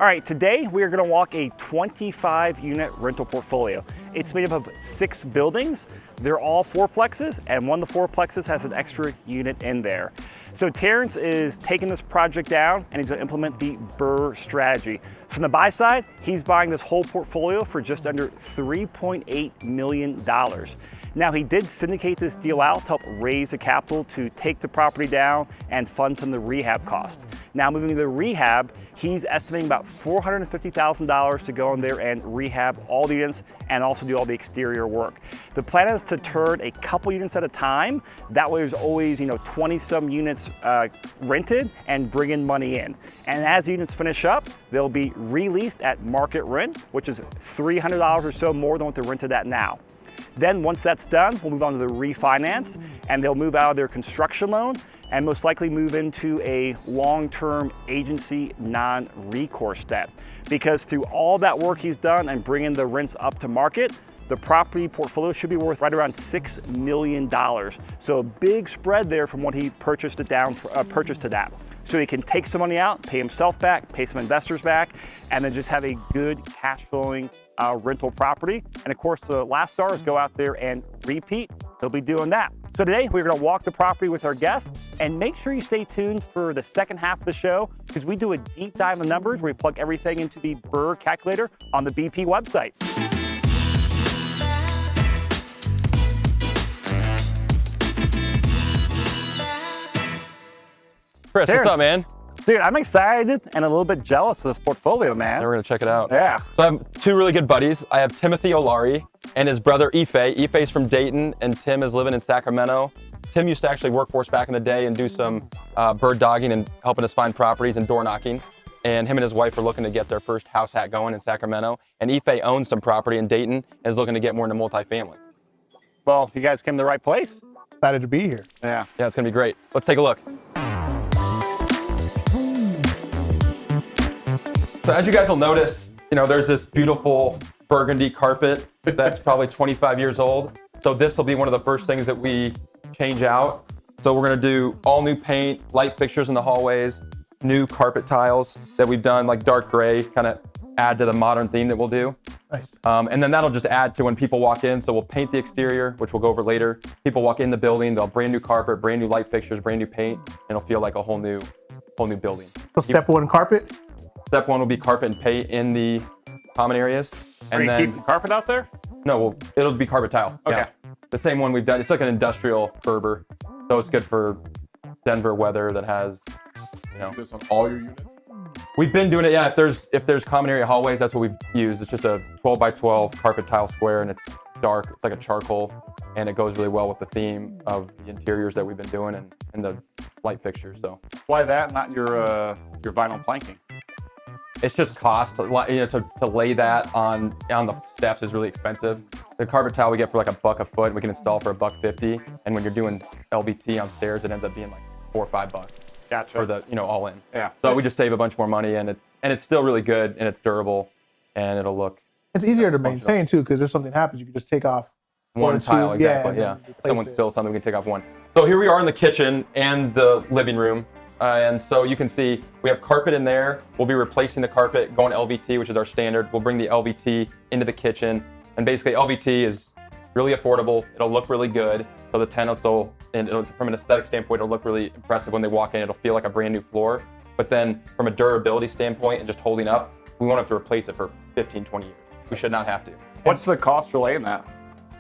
All right, today we are going to walk a 25-unit rental portfolio. It's made up of 6 buildings. They're all fourplexes, and one of the fourplexes has an extra unit in there. So Terrance is taking this project down, and he's going to implement the BRRRR strategy. From the buy side, he's buying this whole portfolio for just under $3.8 million. Now, he did syndicate this deal out to help raise the capital to take the property down and fund some of the rehab costs. Now, moving to the rehab, he's estimating about $450,000 to go in there and rehab all the units and also do all the exterior work. The plan is to turn a couple units at a time. That way there's always, 20-some units rented and bring in money in. And as the units finish up, they'll be released at market rent, which is $300 or so more than what they're rented at now. Then once that's done, we'll move on to the refinance, and they'll move out of their construction loan and most likely move into a long-term agency non-recourse debt. Because through all that work he's done and bringing the rents up to market, the property portfolio should be worth right around $6 million. So a big spread there from what he purchased it down for, purchased to that. So he can take some money out, pay himself back, pay some investors back, and then just have a good cash flowing rental property. And of course, the last stars go out there and repeat. They'll be doing that. So today we're gonna walk the property with our guest, and make sure you stay tuned for the second half of the show, because we do a deep dive in the numbers where we plug everything into the BRRRR calculator on the BP website. Chris, Terrance, what's up, man? Dude, I'm excited and a little bit jealous of this portfolio, man. We're gonna check it out. Yeah. So I have 2 really good buddies. I have Timothy Olari and his brother Ife. Ife's from Dayton and Tim is living in Sacramento. Tim used to actually work for us back in the day and do some bird dogging and helping us find properties and door knocking. And him and his wife are looking to get their first house hack going in Sacramento. And Ife owns some property in Dayton and is looking to get more into multifamily. Well, you guys came to the right place. Excited to be here. Yeah. Yeah, it's gonna be great. Let's take a look. So as you guys will notice, there's this beautiful burgundy carpet that's probably 25 years old. So this will be one of the first things that we change out. So we're gonna do all new paint, light fixtures in the hallways, new carpet tiles that we've done, like dark gray, kind of add to the modern theme that we'll do. Nice. And then that'll just add to when people walk in. So we'll paint the exterior, which we'll go over later. People walk in the building, they'll brand new carpet, brand new light fixtures, brand new paint, and it'll feel like a whole new building. So step 1, carpet. Step 1 will be carpet and paint in the common areas. Are you keeping the carpet out there? No, it'll be carpet tile. Okay. Yeah. The same one we've done. It's like an industrial BRRRR, so it's good for Denver weather that has, This on all your units? We've been doing it, yeah. If there's common area hallways, that's what we've used. It's just a 12 by 12 carpet tile square, and it's dark. It's like a charcoal, and it goes really well with the theme of the interiors that we've been doing and the light fixtures. So Why that, not your vinyl planking? it's just cost. To lay that on the steps is really expensive. The carpet tile we get for like $1 a foot. We can install for $1.50, and when you're doing LVT on stairs, it ends up being like $4 or $5 Gotcha. for the all in. Yeah. So we just save a bunch more money, and it's still really good, and it's durable, and it'll look It's easier to maintain too, because if something happens, you can just take off one or tile. two. Exactly. Yeah. and then If someone replace it. spills something, we can take off one. So here we are in the kitchen and the living room. And so you can see we have carpet in there. We'll be replacing the carpet, going LVT, which is our standard. We'll bring the LVT into the kitchen. And basically LVT is really affordable. It'll look really good. So the tenants from an aesthetic standpoint, it'll look really impressive when they walk in. It'll feel like a brand new floor. But then from a durability standpoint and just holding up, we won't have to replace it for 15, 20 years. We should not have to. What's the cost for laying that?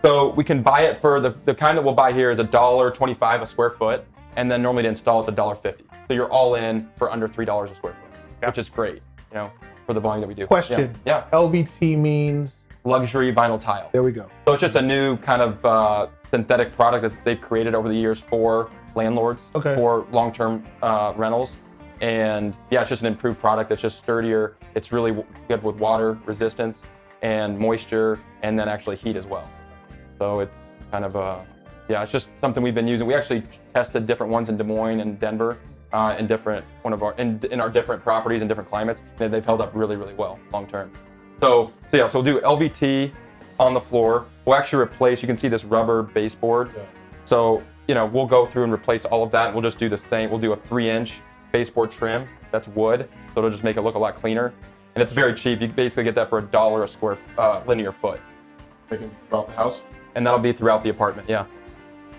So we can buy it for the kind that we'll buy here is $1.25 a square foot. And then normally to install it's $1.50. So you're all in for under $3 a square foot, which is great, for the volume that we do. Question. Yeah. LVT means? Luxury vinyl tile. There we go. So it's just a new kind of synthetic product that they've created over the years for landlords, for long-term rentals. And yeah, it's just an improved product that's just sturdier. It's really good with water resistance and moisture, and then actually heat as well. So it's kind of it's just something we've been using. We actually tested different ones in Des Moines and Denver, in our different properties and different climates, and they've held up really, really well long term. So we'll do LVT on the floor. We'll actually replace. You can see this rubber baseboard. Yeah. So we'll go through and replace all of that. And we'll just do the same. We'll do a 3-inch baseboard trim that's wood, so it'll just make it look a lot cleaner. and it's very cheap. You basically get that for $1 a square linear foot. Taken throughout the house? And that'll be throughout the apartment, yeah.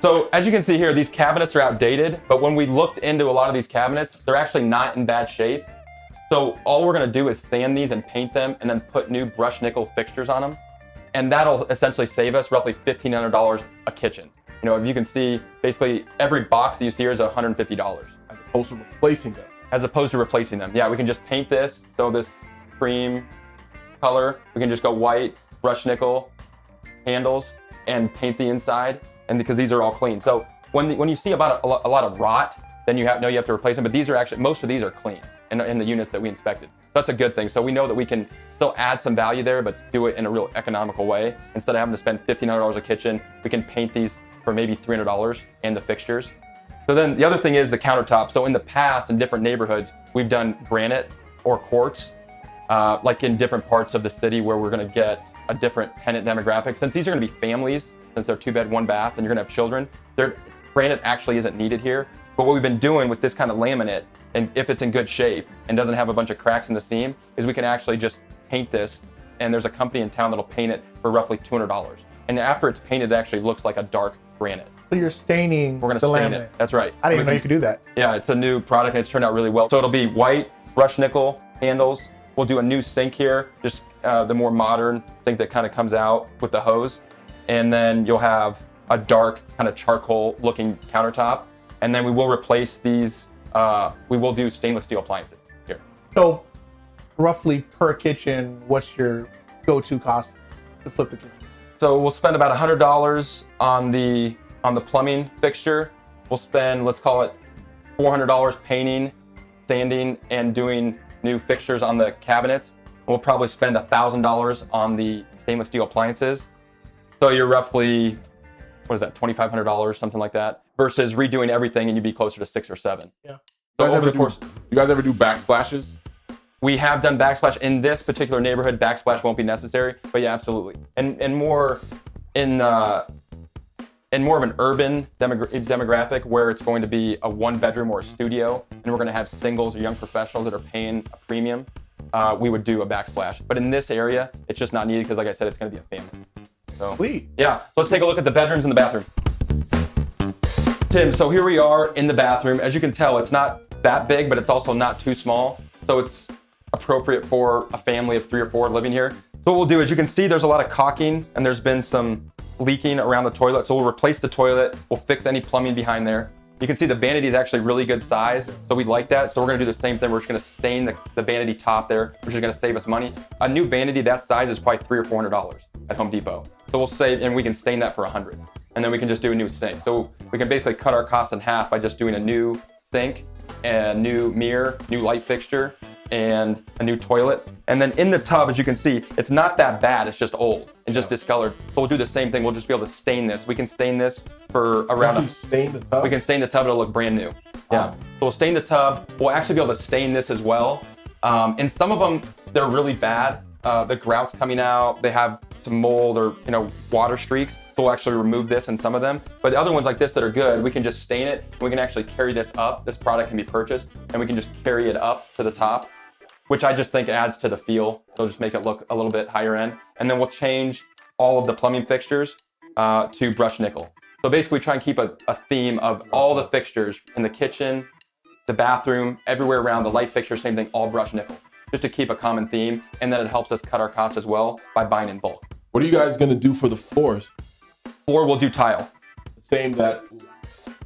So as you can see here, these cabinets are outdated, but when we looked into a lot of these cabinets, they're actually not in bad shape. So all we're gonna do is sand these and paint them and then put new brushed nickel fixtures on them. And that'll essentially save us roughly $1,500 a kitchen. You know, if you can see, basically every box that you see here is $150. As opposed to replacing them. As opposed to replacing them. Yeah, we can just paint this. So this cream color, we can just go white, brushed nickel, handles, and paint the inside. And because these are all clean. So when you see about a lot of rot, then you have to replace them. But these are actually, most of these are clean in the units that we inspected. So that's a good thing. So we know that we can still add some value there, but do it in a real economical way. Instead of having to spend $1,500 a kitchen, we can paint these for maybe $300 and the fixtures. So then the other thing is the countertop. So in the past, in different neighborhoods, we've done granite or quartz, like in different parts of the city where we're gonna get a different tenant demographic. Since these are gonna be families, since they're 2-bed, 1-bath, and you're gonna have children, granite actually isn't needed here. But what we've been doing with this kind of laminate, and if it's in good shape and doesn't have a bunch of cracks in the seam, is we can actually just paint this, and there's a company in town that'll paint it for roughly $200. And after it's painted, it actually looks like a dark granite. So you're staining We're gonna the stain laminate. it. That's right. I didn't even know you could do that. Yeah, it's a new product and it's turned out really well. So it'll be white, brushed nickel handles. We'll do a new sink here, just the more modern sink that kind of comes out with the hose. And then you'll have a dark kind of charcoal looking countertop. And then we will replace these, we will do stainless steel appliances here. So roughly per kitchen, what's your go-to cost to flip the kitchen? So we'll spend about $100 on the plumbing fixture. We'll spend, let's call it $400 painting, sanding, and doing new fixtures on the cabinets. We'll probably spend $1,000 on the stainless steel appliances. So you're roughly, what is that, $2,500, something like that, versus redoing everything and you'd be closer to 6 or 7. Yeah. So over the course, you guys ever do backsplashes? we have done backsplash. In this particular neighborhood, backsplash won't be necessary, but yeah, absolutely. And more in more of an urban demographic where it's going to be a 1-bedroom or a studio, and we're going to have singles or young professionals that are paying a premium, we would do a backsplash. But in this area, it's just not needed because, like I said, it's going to be a family. So, Sweet. Yeah, so let's take a look at the bedrooms and the bathroom. Tim, so here we are in the bathroom. As you can tell, it's not that big, but it's also not too small. So it's appropriate for a family of 3 or 4 living here. So what we'll do is, you can see there's a lot of caulking and there's been some leaking around the toilet. So we'll replace the toilet. We'll fix any plumbing behind there. You can see the vanity is actually really good size. So we like that. So we're gonna do the same thing. We're just gonna stain the vanity top there, which is gonna save us money. A new vanity that size is probably $300 or $400 at Home Depot. So we'll save, and we can stain that for $100. And then we can just do a new sink. So we can basically cut our costs in half by just doing a new sink, a new mirror, new light fixture, and a new toilet. And then in the tub, as you can see, it's not that bad. It's just old and just discolored. So we'll do the same thing. We'll just be able to stain this. We can stain this for around stain the tub? We can stain the tub. It'll look brand new. Yeah. So we'll stain the tub. We'll actually be able to stain this as well. And some of them, they're really bad. The grout's coming out. They have some mold or water streaks. So we'll actually remove this in some of them. But the other ones like this that are good, we can just stain it. We can actually carry this up. This product can be purchased, and we can just carry it up to the top, which I just think adds to the feel. It'll just make it look a little bit higher end. And then we'll change all of the plumbing fixtures to brushed nickel. So basically try and keep a theme of all the fixtures in the kitchen, the bathroom, everywhere around, the light fixture, same thing, all brushed nickel, just to keep a common theme. And then it helps us cut our costs as well by buying in bulk. What are you guys gonna do for the floors? Floor, we'll do tile. Same that.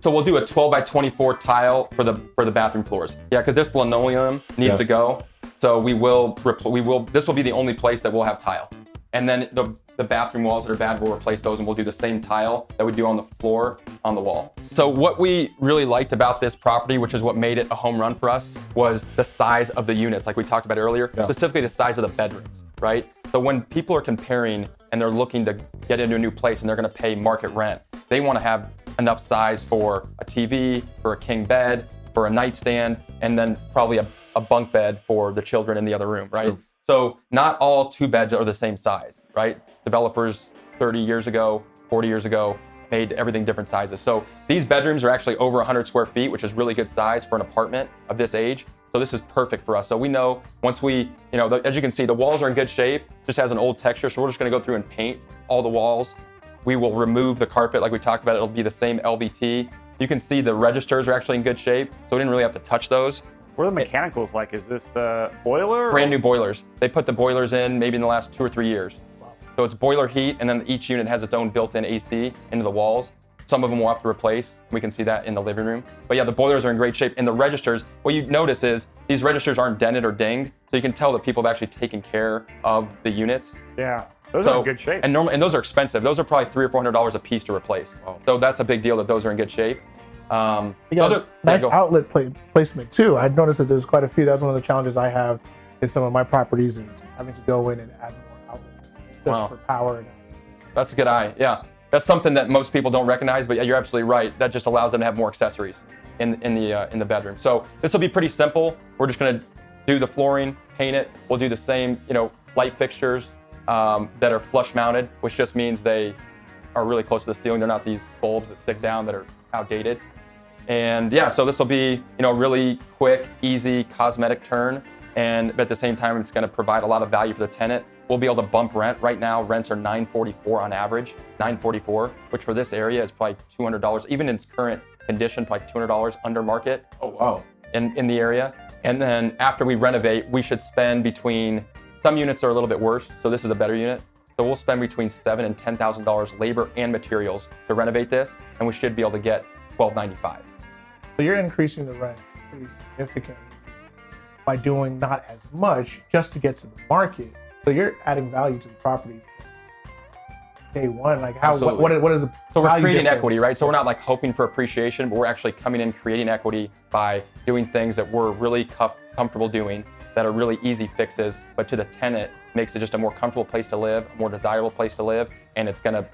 So we'll do a 12 by 24 tile for the bathroom floors. Yeah, because this linoleum needs to go. So this will be the only place that we'll have tile. And then the bathroom walls that are bad, we'll replace those, and we'll do the same tile that we do on the floor on the wall. So what we really liked about this property, which is what made it a home run for us, was the size of the units, like we talked about earlier, specifically the size of the bedrooms, right? So when people are comparing and they're looking to get into a new place and they're gonna pay market rent, they wanna have enough size for a TV, for a king bed, for a nightstand, and then probably a bunk bed for the children in the other room, right? Sure. So not all 2 beds are the same size, right? Developers 30 years ago, 40 years ago, made everything different sizes. So these bedrooms are actually over 100 square feet, which is really good size for an apartment of this age. So this is perfect for us. So we know once we, as you can see, the walls are in good shape, just has an old texture. So we're just gonna go through and paint all the walls. We will remove the carpet like we talked about. It'll be the same LVT. You can see the registers are actually in good shape. So we didn't really have to touch those. What are the mechanicals like? Is this boiler? Brand new boilers. They put the boilers in maybe in the last 2 or 3 years. Wow. So it's boiler heat, and then each unit has its own built-in AC into the walls. Some of them we'll have to replace. We can see that in the living room. But yeah, the boilers are in great shape. And the registers, what you notice is these registers aren't dented or dinged. So you can tell that people have actually taken care of the units. Yeah, those are in good shape. And those are expensive. Those are probably $300 or $400 a piece to replace. Wow. So that's a big deal that those are in good shape. Nice outlet placement too. I'd noticed that there's quite a few. That's one of the challenges I have in some of my properties is having to go in and add more outlets just for power. That's a good eye. Yeah. That's something that most people don't recognize, but yeah, you're absolutely right. That just allows them to have more accessories in the bedroom. So this will be pretty simple. We're just gonna do the flooring, paint it. We'll do the same, light fixtures that are flush mounted, which just means they are really close to the ceiling. They're not these bulbs that stick down that are outdated. And yeah, so this will be, really quick, easy, cosmetic turn. And at the same time, it's gonna provide a lot of value for the tenant. We'll be able to bump rent. Right now, rents are $944 on average, $944, which for this area is probably $200. Even in its current condition, probably $200 under market. Oh, wow. In the area. And then after we renovate, we should spend between, some units are a little bit worse, so this is a better unit. So we'll spend between $7,000 and $10,000 labor and materials to renovate this, and we should be able to get $1,295. So you're increasing the rent pretty significantly by doing not as much just to get to the market. So you're adding value to the property day one. Like how? What is the so we're creating difference? Equity, right? So we're not like hoping for appreciation, but we're actually coming in creating equity by doing things that we're really comfortable doing, that are really easy fixes, but to the tenant makes it just a more comfortable place to live, a more desirable place to live, and it's gonna,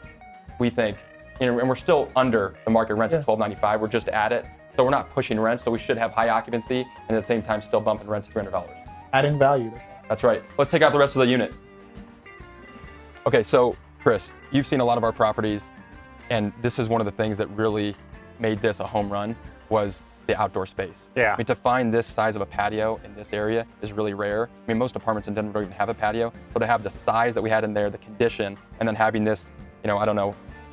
we think, and we're still under the market rents at $1,295. We're just at it. So we're not pushing rents, so we should have high occupancy and at the same time still bumping rents $300. Adding value. That's right. Let's take out the rest of the unit. Okay, so Chris, you've seen a lot of our properties, and this is one of the things that really made this a home run was the outdoor space. Yeah. I mean, to find this size of a patio in this area is really rare. I mean, most apartments in Denver don't even have a patio. So to have the size that we had in there, the condition, and then having this,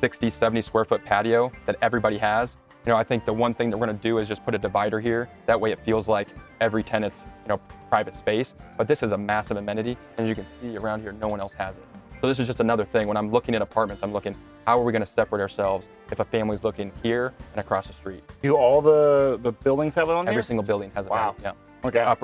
60, 70 square foot patio that everybody has, I think the one thing that we're gonna do is just put a divider here. That way it feels like every tenant's, private space. But this is a massive amenity. And as you can see around here, no one else has it. So this is just another thing. When I'm looking at apartments, I'm looking, how are we gonna separate ourselves if a family's looking here and across the street? Do all the buildings have it on here? Every single building has a Wow. yeah. Okay. Up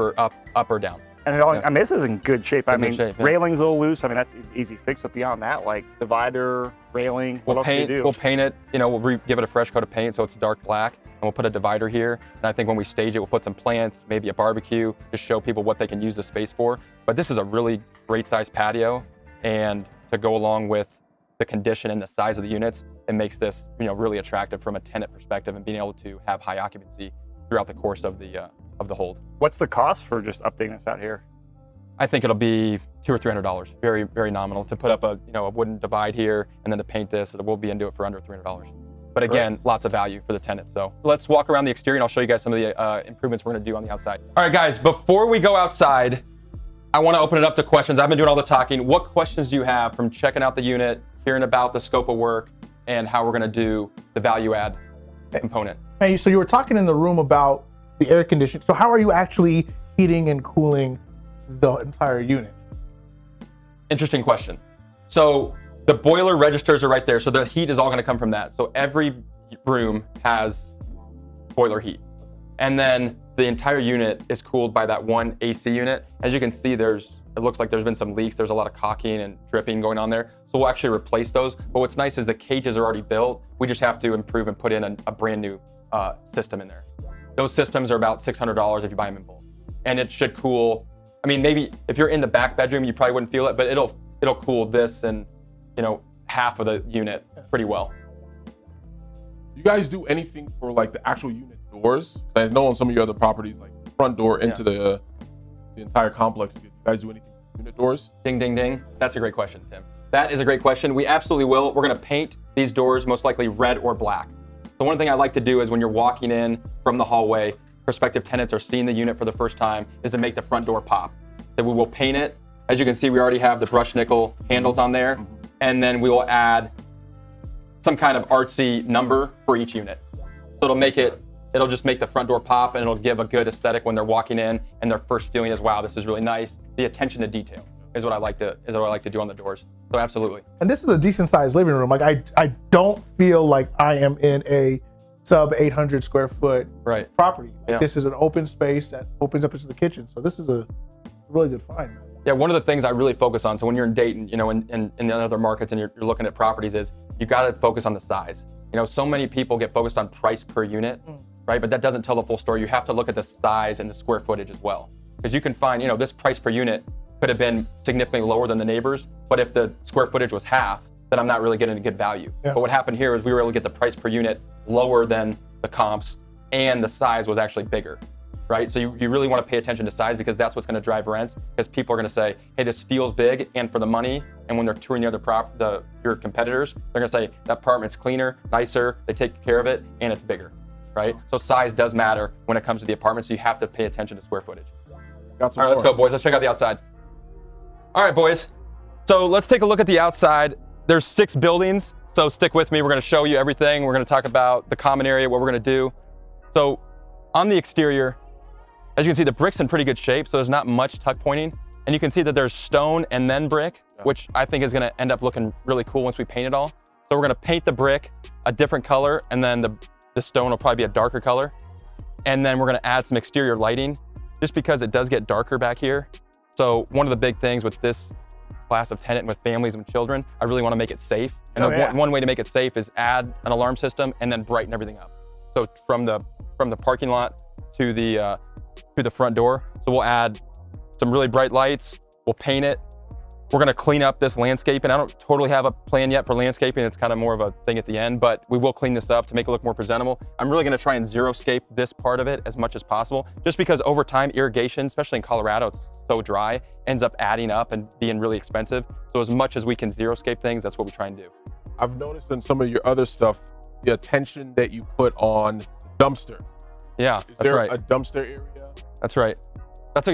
or down. And I mean, this is in good shape. Good shape, yeah. Railing's a little loose. I mean, that's easy fix. But beyond that, like divider, railing, what else do you do? We'll paint it. We'll give it a fresh coat of paint so it's dark black, and we'll put a divider here. And I think when we stage it, we'll put some plants, maybe a barbecue, just show people what they can use the space for. But this is a really great size patio, and to go along with the condition and the size of the units, it makes this really attractive from a tenant perspective and being able to have high occupancy throughout the course of the hold. What's the cost for just updating this out here? I think it'll be $200 or $300, very, very nominal. To put up a wooden divide here and then to paint this, we'll be into it for under $300. But again, lots of value for the tenant. So let's walk around the exterior and I'll show you guys some of the improvements we're gonna do on the outside. All right, guys, before we go outside, I wanna open it up to questions. I've been doing all the talking. What questions do you have from checking out the unit, hearing about the scope of work, and how we're gonna do the value add component? Hey, so you were talking in the room about the air conditioning. So how are you actually heating and cooling the entire unit? Interesting question. So the boiler registers are right there. So the heat is all gonna come from that. So every room has boiler heat. And then the entire unit is cooled by that one AC unit. As you can see, it looks like there's been some leaks. There's a lot of caulking and dripping going on there. So we'll actually replace those. But what's nice is the cages are already built. We just have to improve and put in a brand new system in there. Those systems are about $600 if you buy them in bulk. And it should cool, I mean, maybe if you're in the back bedroom, you probably wouldn't feel it, but it'll cool this and half of the unit pretty well. You guys do anything for like the actual unit doors? Because I know on some of your other properties, like the front door into the entire complex, do you guys do anything for unit doors? Ding, ding, ding. That's a great question, Tim. That is a great question. We absolutely will. We're gonna paint these doors most likely red or black. The one thing I like to do is when you're walking in from the hallway, prospective tenants are seeing the unit for the first time is to make the front door pop. So we will paint it. As you can see, we already have the brushed nickel handles on there. And then we will add some kind of artsy number for each unit. So it'll just make the front door pop, and it'll give a good aesthetic when they're walking in, and their first feeling is, wow, this is really nice. The attention to detail is what I like to do on the doors. So absolutely. And this is a decent sized living room. Like I don't feel like I am in a sub 800 square foot property. Yeah. This is an open space that opens up into the kitchen. So this is a really good find, man. Yeah, one of the things I really focus on, so when you're in Dayton, in the other markets and you're looking at properties, is you got to focus on the size. So many people get focused on price per unit, right? But that doesn't tell the full story. You have to look at the size and the square footage as well. Because you can find, this price per unit could have been significantly lower than the neighbors, but if the square footage was half, then I'm not really getting a good value. Yeah. But what happened here is we were able to get the price per unit lower than the comps, and the size was actually bigger, right? So you really want to pay attention to size, because that's what's going to drive rents, because people are going to say, hey, this feels big and for the money. And when they're touring your competitors, they're going to say that apartment's cleaner, nicer, they take care of it, and it's bigger, right? So size does matter when it comes to the apartment, so you have to pay attention to square footage. Got some All right, let's go, boys. Let's check out the outside. All right, boys. So let's take a look at the outside. There's 6 buildings, so stick with me. We're going to show you everything. We're going to talk about the common area, what we're going to do. So on the exterior, as you can see, the brick's in pretty good shape, so there's not much tuck pointing. And you can see that there's stone and then brick, which I think is going to end up looking really cool once we paint it all. So we're going to paint the brick a different color, and then the stone will probably be a darker color. And then we're going to add some exterior lighting, just because it does get darker back here. So one of the big things with this class of tenant with families and children, I really want to make it safe. And one way to make it safe is add an alarm system and then brighten everything up. So from the parking lot to the front door. So we'll add some really bright lights. We'll paint it. We're going to clean up this landscaping. I don't totally have a plan yet for landscaping. It's kind of more of a thing at the end, but we will clean this up to make it look more presentable. I'm really going to try and zero-scape this part of it as much as possible, just because over time, irrigation, especially in Colorado, it's so dry, ends up adding up and being really expensive. So as much as we can zero-scape things, that's what we try and do. I've noticed in some of your other stuff, the attention that you put on the dumpster. Yeah, Is there a dumpster area? That's right. That's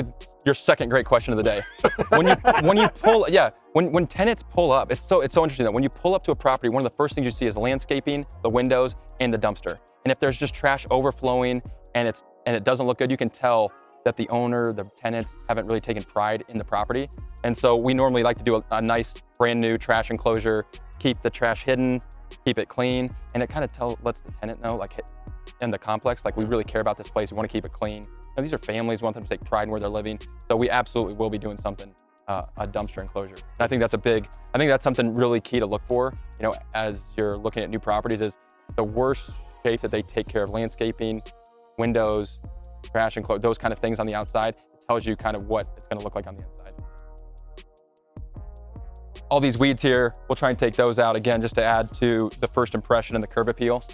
your second great question of the day. When tenants pull up, it's so interesting that when you pull up to a property, one of the first things you see is landscaping, the windows, and the dumpster. And if there's just trash overflowing and it doesn't look good, you can tell that the owner, the tenants haven't really taken pride in the property. And so we normally like to do a nice brand new trash enclosure, keep the trash hidden, keep it clean, and it kind of lets the tenant know, like, in the complex, like, we really care about this place, we want to keep it clean. These are families, we want them to take pride in where they're living. So we absolutely will be doing something, a dumpster enclosure. And I think that's something really key to look for, as you're looking at new properties, is the worst shape that they take care of landscaping, windows, trash enclosure, those kind of things on the outside. It tells you kind of what it's going to look like on the inside. All these weeds here, we'll try and take those out again, just to add to the first impression and the curb appeal.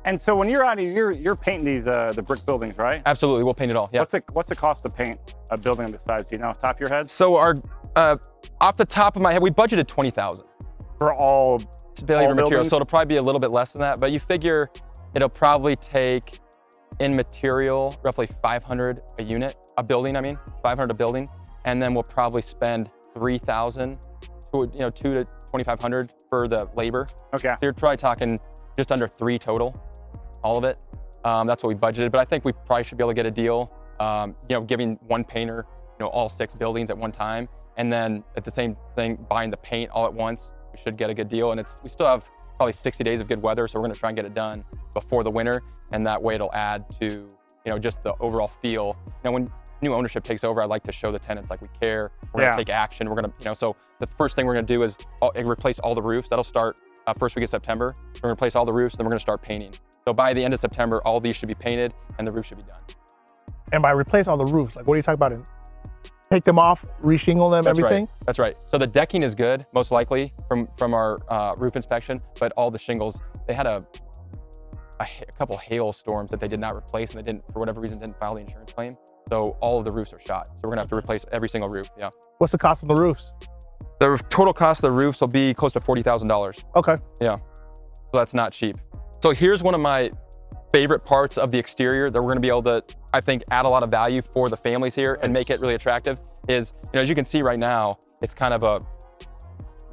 And so when you're out here, you're painting these the brick buildings, right? Absolutely, we'll paint it all. Yeah. What's the cost to paint a building of this size? Do you know off the top of your head? So our off the top of my head, we budgeted $20,000 for all material. buildings? So it'll probably be a little bit less than that, but you figure it'll probably take in material roughly $500 a unit, a building. I mean, $500 a building, and then we'll probably spend $3,000 to $2,000 to $2,500 for the labor. Okay. So you're probably talking just under $3,000 total. All of it. That's what we budgeted, but I think we probably should be able to get a deal, giving one painter, all 6 buildings at one time. And then at the same thing, buying the paint all at once, we should get a good deal. And we still have probably 60 days of good weather. So we're gonna try and get it done before the winter. And that way it'll add to, just the overall feel. When new ownership takes over, I like to show the tenants, like, we care, we're gonna take action. We're gonna, so the first thing we're gonna do is replace all the roofs. That'll start first week of September. We're gonna replace all the roofs, then we're gonna start painting. So by the end of September, all these should be painted and the roof should be done. And by replace all the roofs, like, what are you talking about? Take them off, reshingle them, everything? Right. That's right. So the decking is good, most likely, from our roof inspection, but all the shingles, they had a couple hail storms that they did not replace, and they for whatever reason, didn't file the insurance claim. So all of the roofs are shot. So we're gonna have to replace every single roof, yeah. What's the cost of the roofs? The total cost of the roofs will be close to $40,000. Okay. Yeah, so that's not cheap. So here's one of my favorite parts of the exterior that we're going to be able to, I think, add a lot of value for the families here and make it really attractive is, as you can see right now, it's kind of a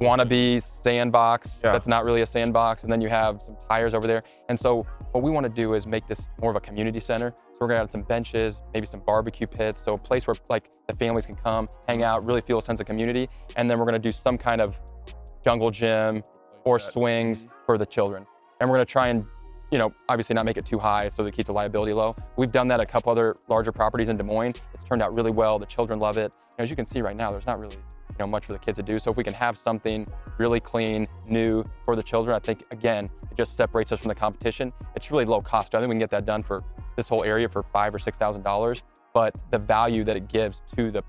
wannabe sandbox that's not really a sandbox, and then you have some tires over there. And so what we want to do is make this more of a community center. So we're gonna add some benches, maybe some barbecue pits, so a place where like the families can come, hang out, really feel a sense of community. And then we're gonna do some kind of jungle gym or swings for the children. And we're gonna try and, obviously not make it too high so to keep the liability low. We've done that at a couple other larger properties in Des Moines. It's turned out really well. The children love it. As you can see right now, there's not really much for the kids to do. So if we can have something really clean, new for the children, I think, again, it just separates us from the competition. It's really low cost. I think we can get that done for this whole area for $5,000 or $6,000, but the value that it gives to the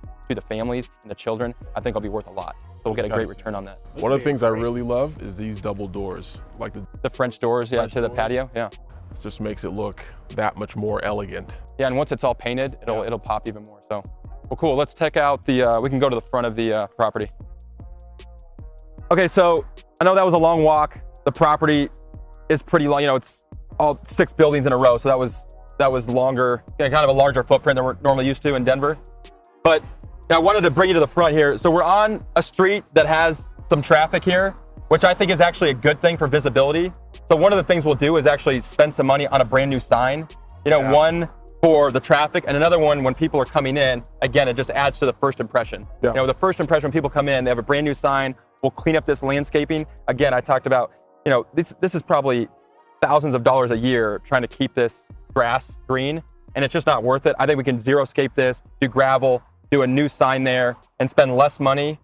families and the children, I think will be worth a lot. So we'll get a great return on that. One of the things I really love is these double doors, like the French doors, to the patio, It just makes it look that much more elegant. Yeah, and once it's all painted, it'll pop even more. So. Well, cool. Let's check out we can go to the front of the property. Okay, so I know that was a long walk. The property is pretty long. It's all 6 buildings in a row, so that was longer, kind of a larger footprint than we're normally used to in Denver. But I wanted to bring you to the front here. So we're on a street that has some traffic here, which I think is actually a good thing for visibility. So one of the things we'll do is actually spend some money on a brand new sign. One for the traffic, and another one when people are coming in. Again, it just adds to the first impression. The first impression when people come in, they have a brand new sign. We'll clean up this landscaping. Again, I talked about, this is probably thousands of dollars a year trying to keep this grass green, and it's just not worth it. I think we can zero-scape this, do gravel, do a new sign there, and spend less money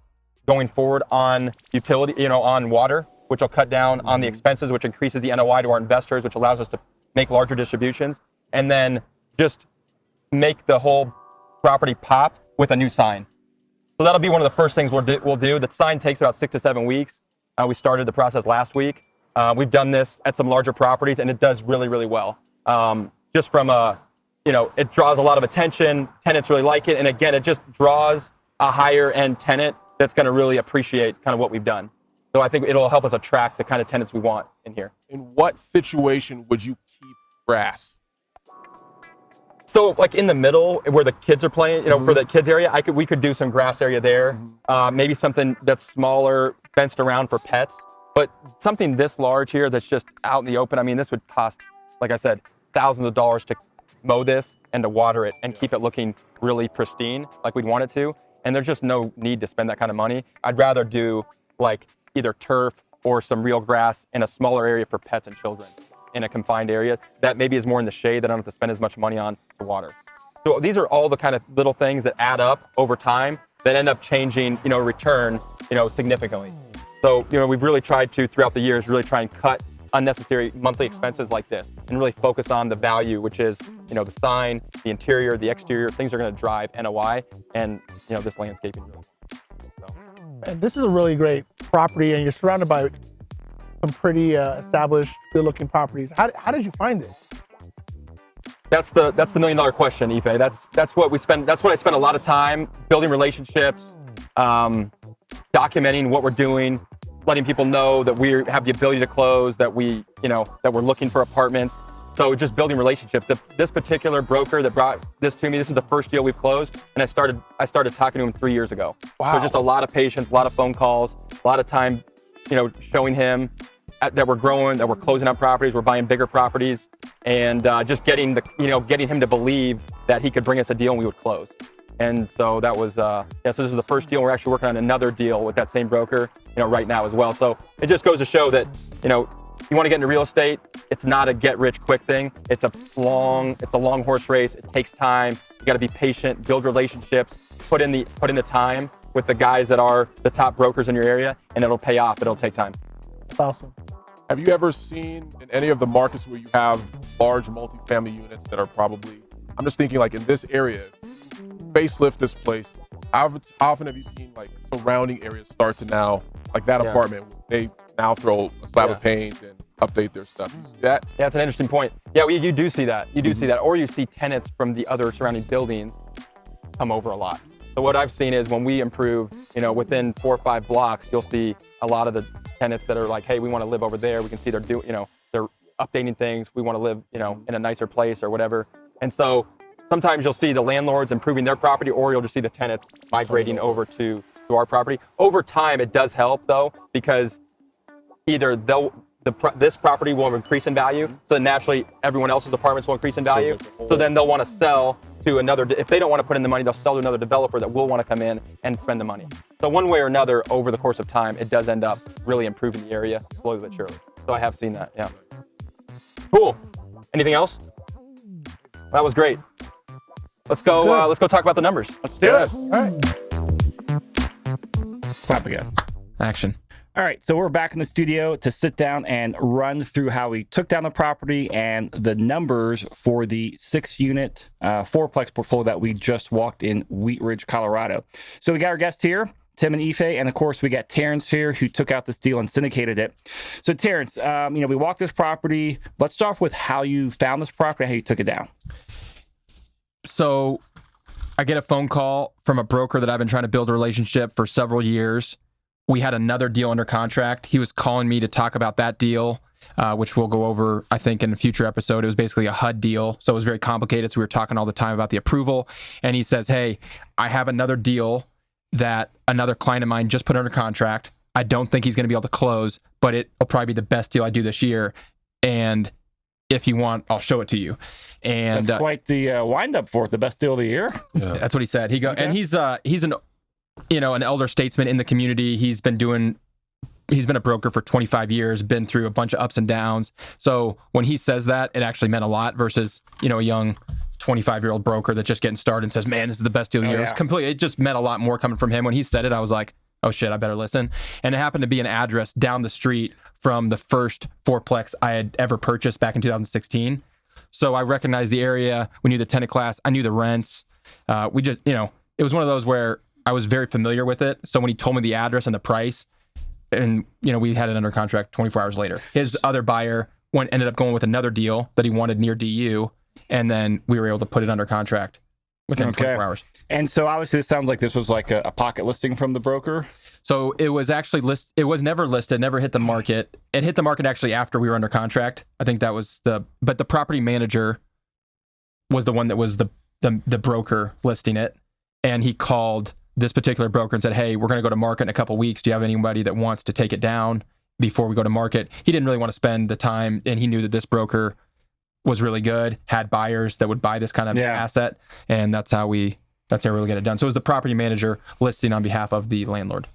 going forward on utility, on water, which will cut down on the expenses, which increases the NOI to our investors, which allows us to make larger distributions, and then just make the whole property pop with a new sign. So that'll be one of the first things we'll do. The sign takes about 6 to 7 weeks. We started the process last week. We've done this at some larger properties, and it does really, really well. Just from it draws a lot of attention. Tenants really like it. And again, it just draws a higher end tenant that's going to really appreciate kind of what we've done. So I think it'll help us attract the kind of tenants we want in here. In what situation would you keep grass? So like in the middle where the kids are playing, for the kids area, we could do some grass area there. Maybe something that's smaller, fenced around for pets, but something this large here that's just out in the open. I mean, this would cost, like I said, thousands of dollars to mow this and to water it and keep it looking really pristine like we'd want it to. And there's just no need to spend that kind of money. I'd rather do like either turf or some real grass in a smaller area for pets and children in a confined area that maybe is more in the shade that I don't have to spend as much money on for water. So these are all the kind of little things that add up over time that end up changing, return, significantly. So, we've really tried to, throughout the years, really try and cut unnecessary monthly expenses like this and really focus on the value, which is, the sign, the interior, the exterior, things are going to drive NOI and, this landscaping. Really. So. And this is a really great property, and you're surrounded by some pretty established, good-looking properties. How did you find it? That's the $1 million question, Ife. That's what we spend. That's what I spend a lot of time building relationships, documenting what we're doing, letting people know that we have the ability to close, that that we're looking for apartments. So just building relationships. This particular broker that brought this to me, this is the first deal we've closed, and I started talking to him 3 years ago. Wow. So just a lot of patience, a lot of phone calls, a lot of time, showing him that we're growing, that we're closing out properties, we're buying bigger properties, and just getting him to believe that he could bring us a deal and we would close. And so that was, so this is the first deal. We're actually working on another deal with that same broker, right now as well. So it just goes to show that, you want to get into real estate, it's not a get-rich-quick thing. It's a long horse race. It takes time. You got to be patient, build relationships, put in the time with the guys that are the top brokers in your area, and it'll pay off. It'll take time. That's awesome. Have you ever seen in any of the markets where you have large multifamily units that are probably, I'm just thinking like in this area, facelift this place, how often have you seen like surrounding areas start to now, like that apartment, they now throw a slab of paint and update their stuff? You see that? Yeah, that's an interesting point. Yeah, you do see that. You do see that. Or you see tenants from the other surrounding buildings come over a lot. So what I've seen is when we improve, within 4 or 5 blocks, you'll see a lot of the tenants that are like, hey, we want to live over there. We can see they're updating things. We want to live, in a nicer place or whatever. And so sometimes you'll see the landlords improving their property, or you'll just see the tenants migrating over to our property. Over time, it does help though, because either this property will increase in value, so then naturally everyone else's apartments will increase in value. So then they'll want to sell to another, if they don't want to put in the money, they'll sell to another developer that will want to come in and spend the money. So one way or another, over the course of time, it does end up really improving the area slowly but surely. So I have seen that, yeah. Cool. Anything else? That was great. Let's go talk about the numbers. Let's do it. All right. Clap again. Action. All right, so we're back in the studio to sit down and run through how we took down the property and the numbers for the 6-unit fourplex portfolio that we just walked in Wheat Ridge, Colorado. So we got our guests here, Tim and Ife, and of course we got Terrance here, who took out this deal and syndicated it. So Terrance, we walked this property. Let's start off with how you found this property, how you took it down. So I get a phone call from a broker that I've been trying to build a relationship for several years. We had another deal under contract. He was calling me to talk about that deal, which we'll go over, I think, in a future episode. It was basically a HUD deal, so it was very complicated. So we were talking all the time about the approval. And he says, hey, I have another deal that another client of mine just put under contract. I don't think he's going to be able to close, but it'll probably be the best deal I do this year. And if you want, I'll show it to you. And that's quite the wind-up for it, the best deal of the year. Yeah. That's what he said. And he's an elder statesman in the community. He's been a broker for 25 years, been through a bunch of ups and downs. So when he says that, it actually meant a lot versus, a young 25-year-old broker that's just getting started and says, man, this is the best deal of the year. Yeah. It just meant a lot more coming from him. When he said it, I was like, oh shit, I better listen. And it happened to be an address down the street from the first fourplex I had ever purchased back in 2016. So I recognized the area. We knew the tenant class. I knew the rents. It was one of those where I was very familiar with it. So when he told me the address and the price, and we had it under contract 24 hours later. His other buyer ended up going with another deal that he wanted near DU, and then we were able to put it under contract within 24 hours. And so obviously this sounds like this was like a pocket listing from the broker. So it was actually it was never listed, never hit the market. It hit the market actually after we were under contract. I think that was but the property manager was the one that was the broker listing it, and he called this particular broker and said, hey, we're going to go to market in a couple of weeks. Do you have anybody that wants to take it down before we go to market? He didn't really want to spend the time, and he knew that this broker was really good, had buyers that would buy this kind of asset, and that's how we really get it done. So it was the property manager listing on behalf of the landlord.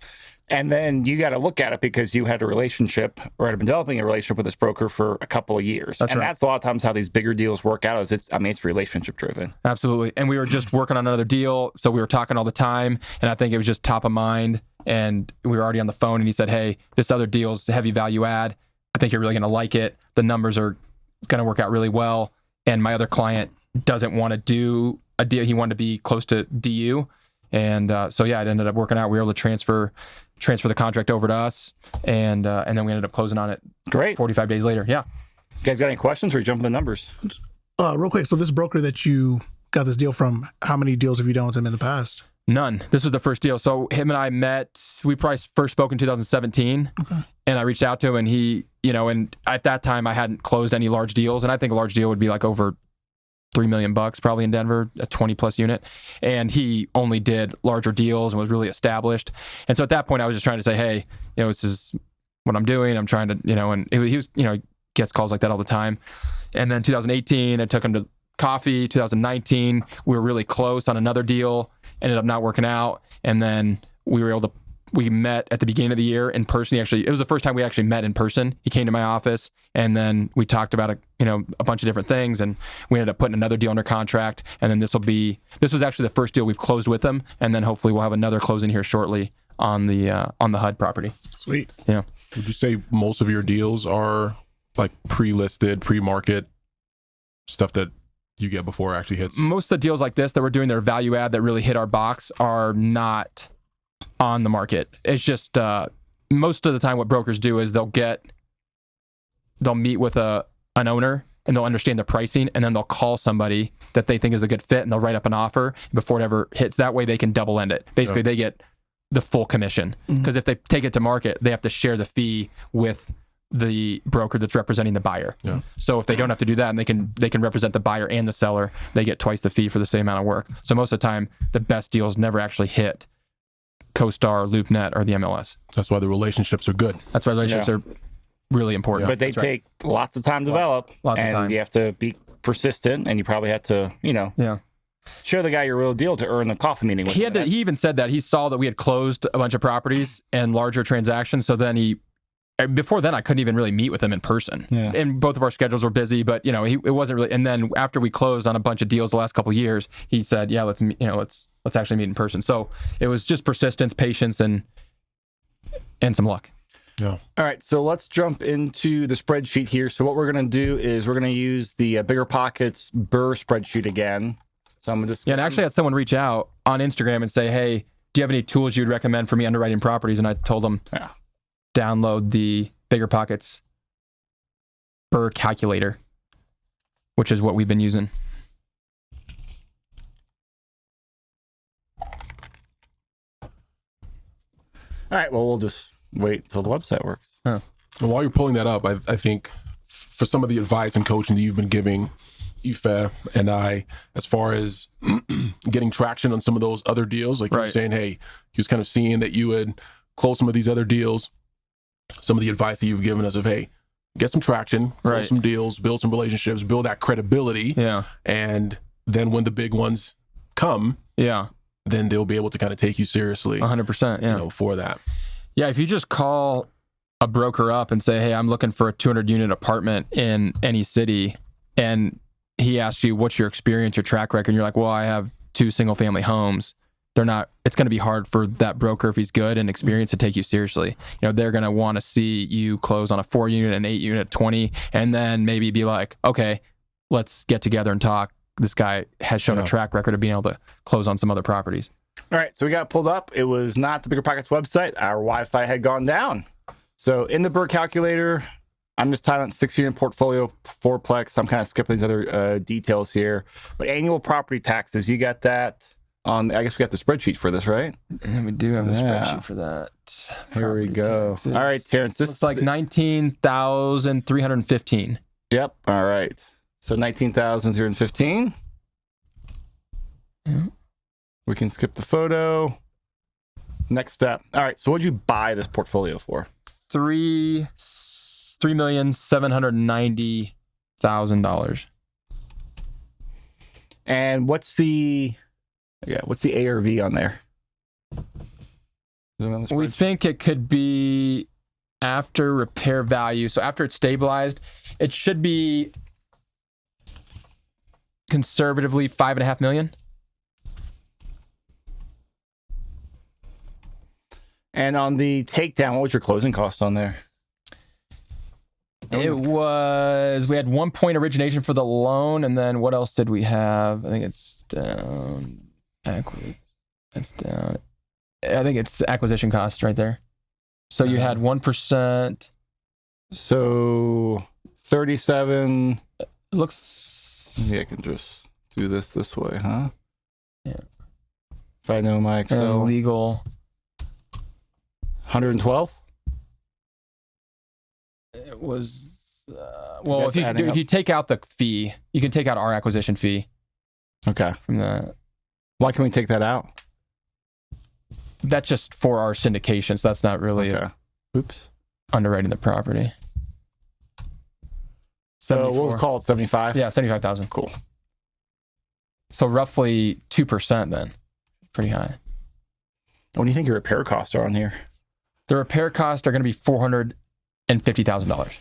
And then you got to look at it because you had a relationship or had been developing a relationship with this broker for a couple of years. That's right. That's a lot of times how these bigger deals work out. It's relationship driven. Absolutely. And we were just working on another deal. So we were talking all the time. And I think it was just top of mind. And we were already on the phone. And he said, hey, this other deal's heavy value add. I think you're really going to like it. The numbers are going to work out really well. And my other client doesn't want to do a deal. He wanted to be close to DU. And it ended up working out. We were able to transfer the contract over to us, and then we ended up closing on it. Great. 45 days later. Yeah. You guys got any questions or jump in the numbers? Real quick. So this broker that you got this deal from, how many deals have you done with him in the past? None. This was the first deal. So him and I met, we probably first spoke in 2017. Okay. And I reached out to him, and he, and at that time I hadn't closed any large deals. And I think a large deal would be like over $3 million probably in Denver, a 20+ unit. And he only did larger deals and was really established. And so at that point I was just trying to say, hey, this is what I'm doing. I'm trying to, and he was, gets calls like that all the time. And then 2018, I took him to coffee. 2019, we were really close on another deal, ended up not working out. And then we met at the beginning of the year in person. It was the first time we actually met in person. He came to my office, and then we talked about a bunch of different things, and we ended up putting another deal under contract. And then this was actually the first deal we've closed with him, and then hopefully we'll have another closing here shortly on the HUD property. Sweet. Yeah. Would you say most of your deals are like pre-listed, pre-market stuff that you get before it actually hits? Most of the deals like this that we're doing, their value add that really hit our box, are not on the market. It's just most of the time what brokers do is they'll meet with an owner, and they'll understand the pricing, and then they'll call somebody that they think is a good fit, and they'll write up an offer before it ever hits. That way they can double end it. Basically, They get the full commission, because if they take it to market, they have to share the fee with the broker that's representing the buyer. Yeah. So if they don't have to do that and they can represent the buyer and the seller, they get twice the fee for the same amount of work. So most of the time, the best deals never actually hit CoStar, LoopNet, or the MLS. That's why the relationships are good. That's why relationships are really important. But they take lots of time to develop. Lots of and time. you have to be persistent, and you probably have to, show the guy your real deal to earn the coffee meeting with him. He even said that he saw that we had closed a bunch of properties and larger transactions. So then before then I couldn't even really meet with him in person. Yeah. And both of our schedules were busy, but it wasn't really. And then after we closed on a bunch of deals the last couple of years, he said, yeah, let's actually meet in person. So it was just persistence, patience, and some luck. Yeah. All right, so let's jump into the spreadsheet here. So what we're going to do is we're going to use the BiggerPockets BRRRR spreadsheet again. So I'm just and I actually had someone reach out on Instagram and say, hey, do you have any tools you'd recommend for me underwriting properties? And I told them, download the BiggerPockets BRRRR calculator, which is what we've been using. All right, well, we'll just wait until the website works. And while you're pulling that up, I think for some of the advice and coaching that you've been giving Ife and I, as far as getting traction on some of those other deals, like you were saying, hey, he was kind of seeing that you would close some of these other deals. Some of the advice that you've given us of, hey, get some traction, close some deals, build some relationships, build that credibility. Yeah. And then when the big ones come, then they'll be able to kind of take you seriously. 100%. For that. Yeah. If you just call a broker up and say, hey, I'm looking for a 200 unit apartment in any city, and he asks you, what's your experience, your track record? And you're like, well, I have 2 single family homes. It's going to be hard for that broker, if he's good and experienced, to take you seriously. They're going to want to see you close on a 4 unit, an 8 unit, 20, and then maybe be like, okay, let's get together and talk. This guy has shown a track record of being able to close on some other properties. All right, so we got it pulled up. It was not the BiggerPockets website. Our Wi-Fi had gone down. So in the BRRRR calculator, I'm just tying 6 unit portfolio, 4plex. I'm kind of skipping these other details here. But annual property taxes, you got that on, I guess we got the spreadsheet for this, right? And we do have the spreadsheet for that. Here we go. Taxes. All right, Terrance. This is like 19,315. Yep. All right. So 19,315. Yeah. We can skip the photo. Next step. All right. So what'd you buy this portfolio for? $3,790,000. And what's the ARV on there? We think it could be after repair value. So after it's stabilized, it should be conservatively $5.5 million. And on the takedown, what was your closing cost on there? We had 1 point origination for the loan, and then what else did we have? I think it's down. That's down. I think it's acquisition cost right there. So you had 1%. So 37. Looks. Maybe I can just do this way, huh? Yeah. If I know my Excel. Legal. 112. It was. Well, if you take out the fee, you can take out our acquisition fee. Okay. From that. Why can we take that out? That's just for our syndication, so that's not really underwriting the property. So we'll call it 75. Yeah, 75,000. Cool. So roughly 2% then. Pretty high. What do you think your repair costs are on here? The repair costs are going to be $450,000.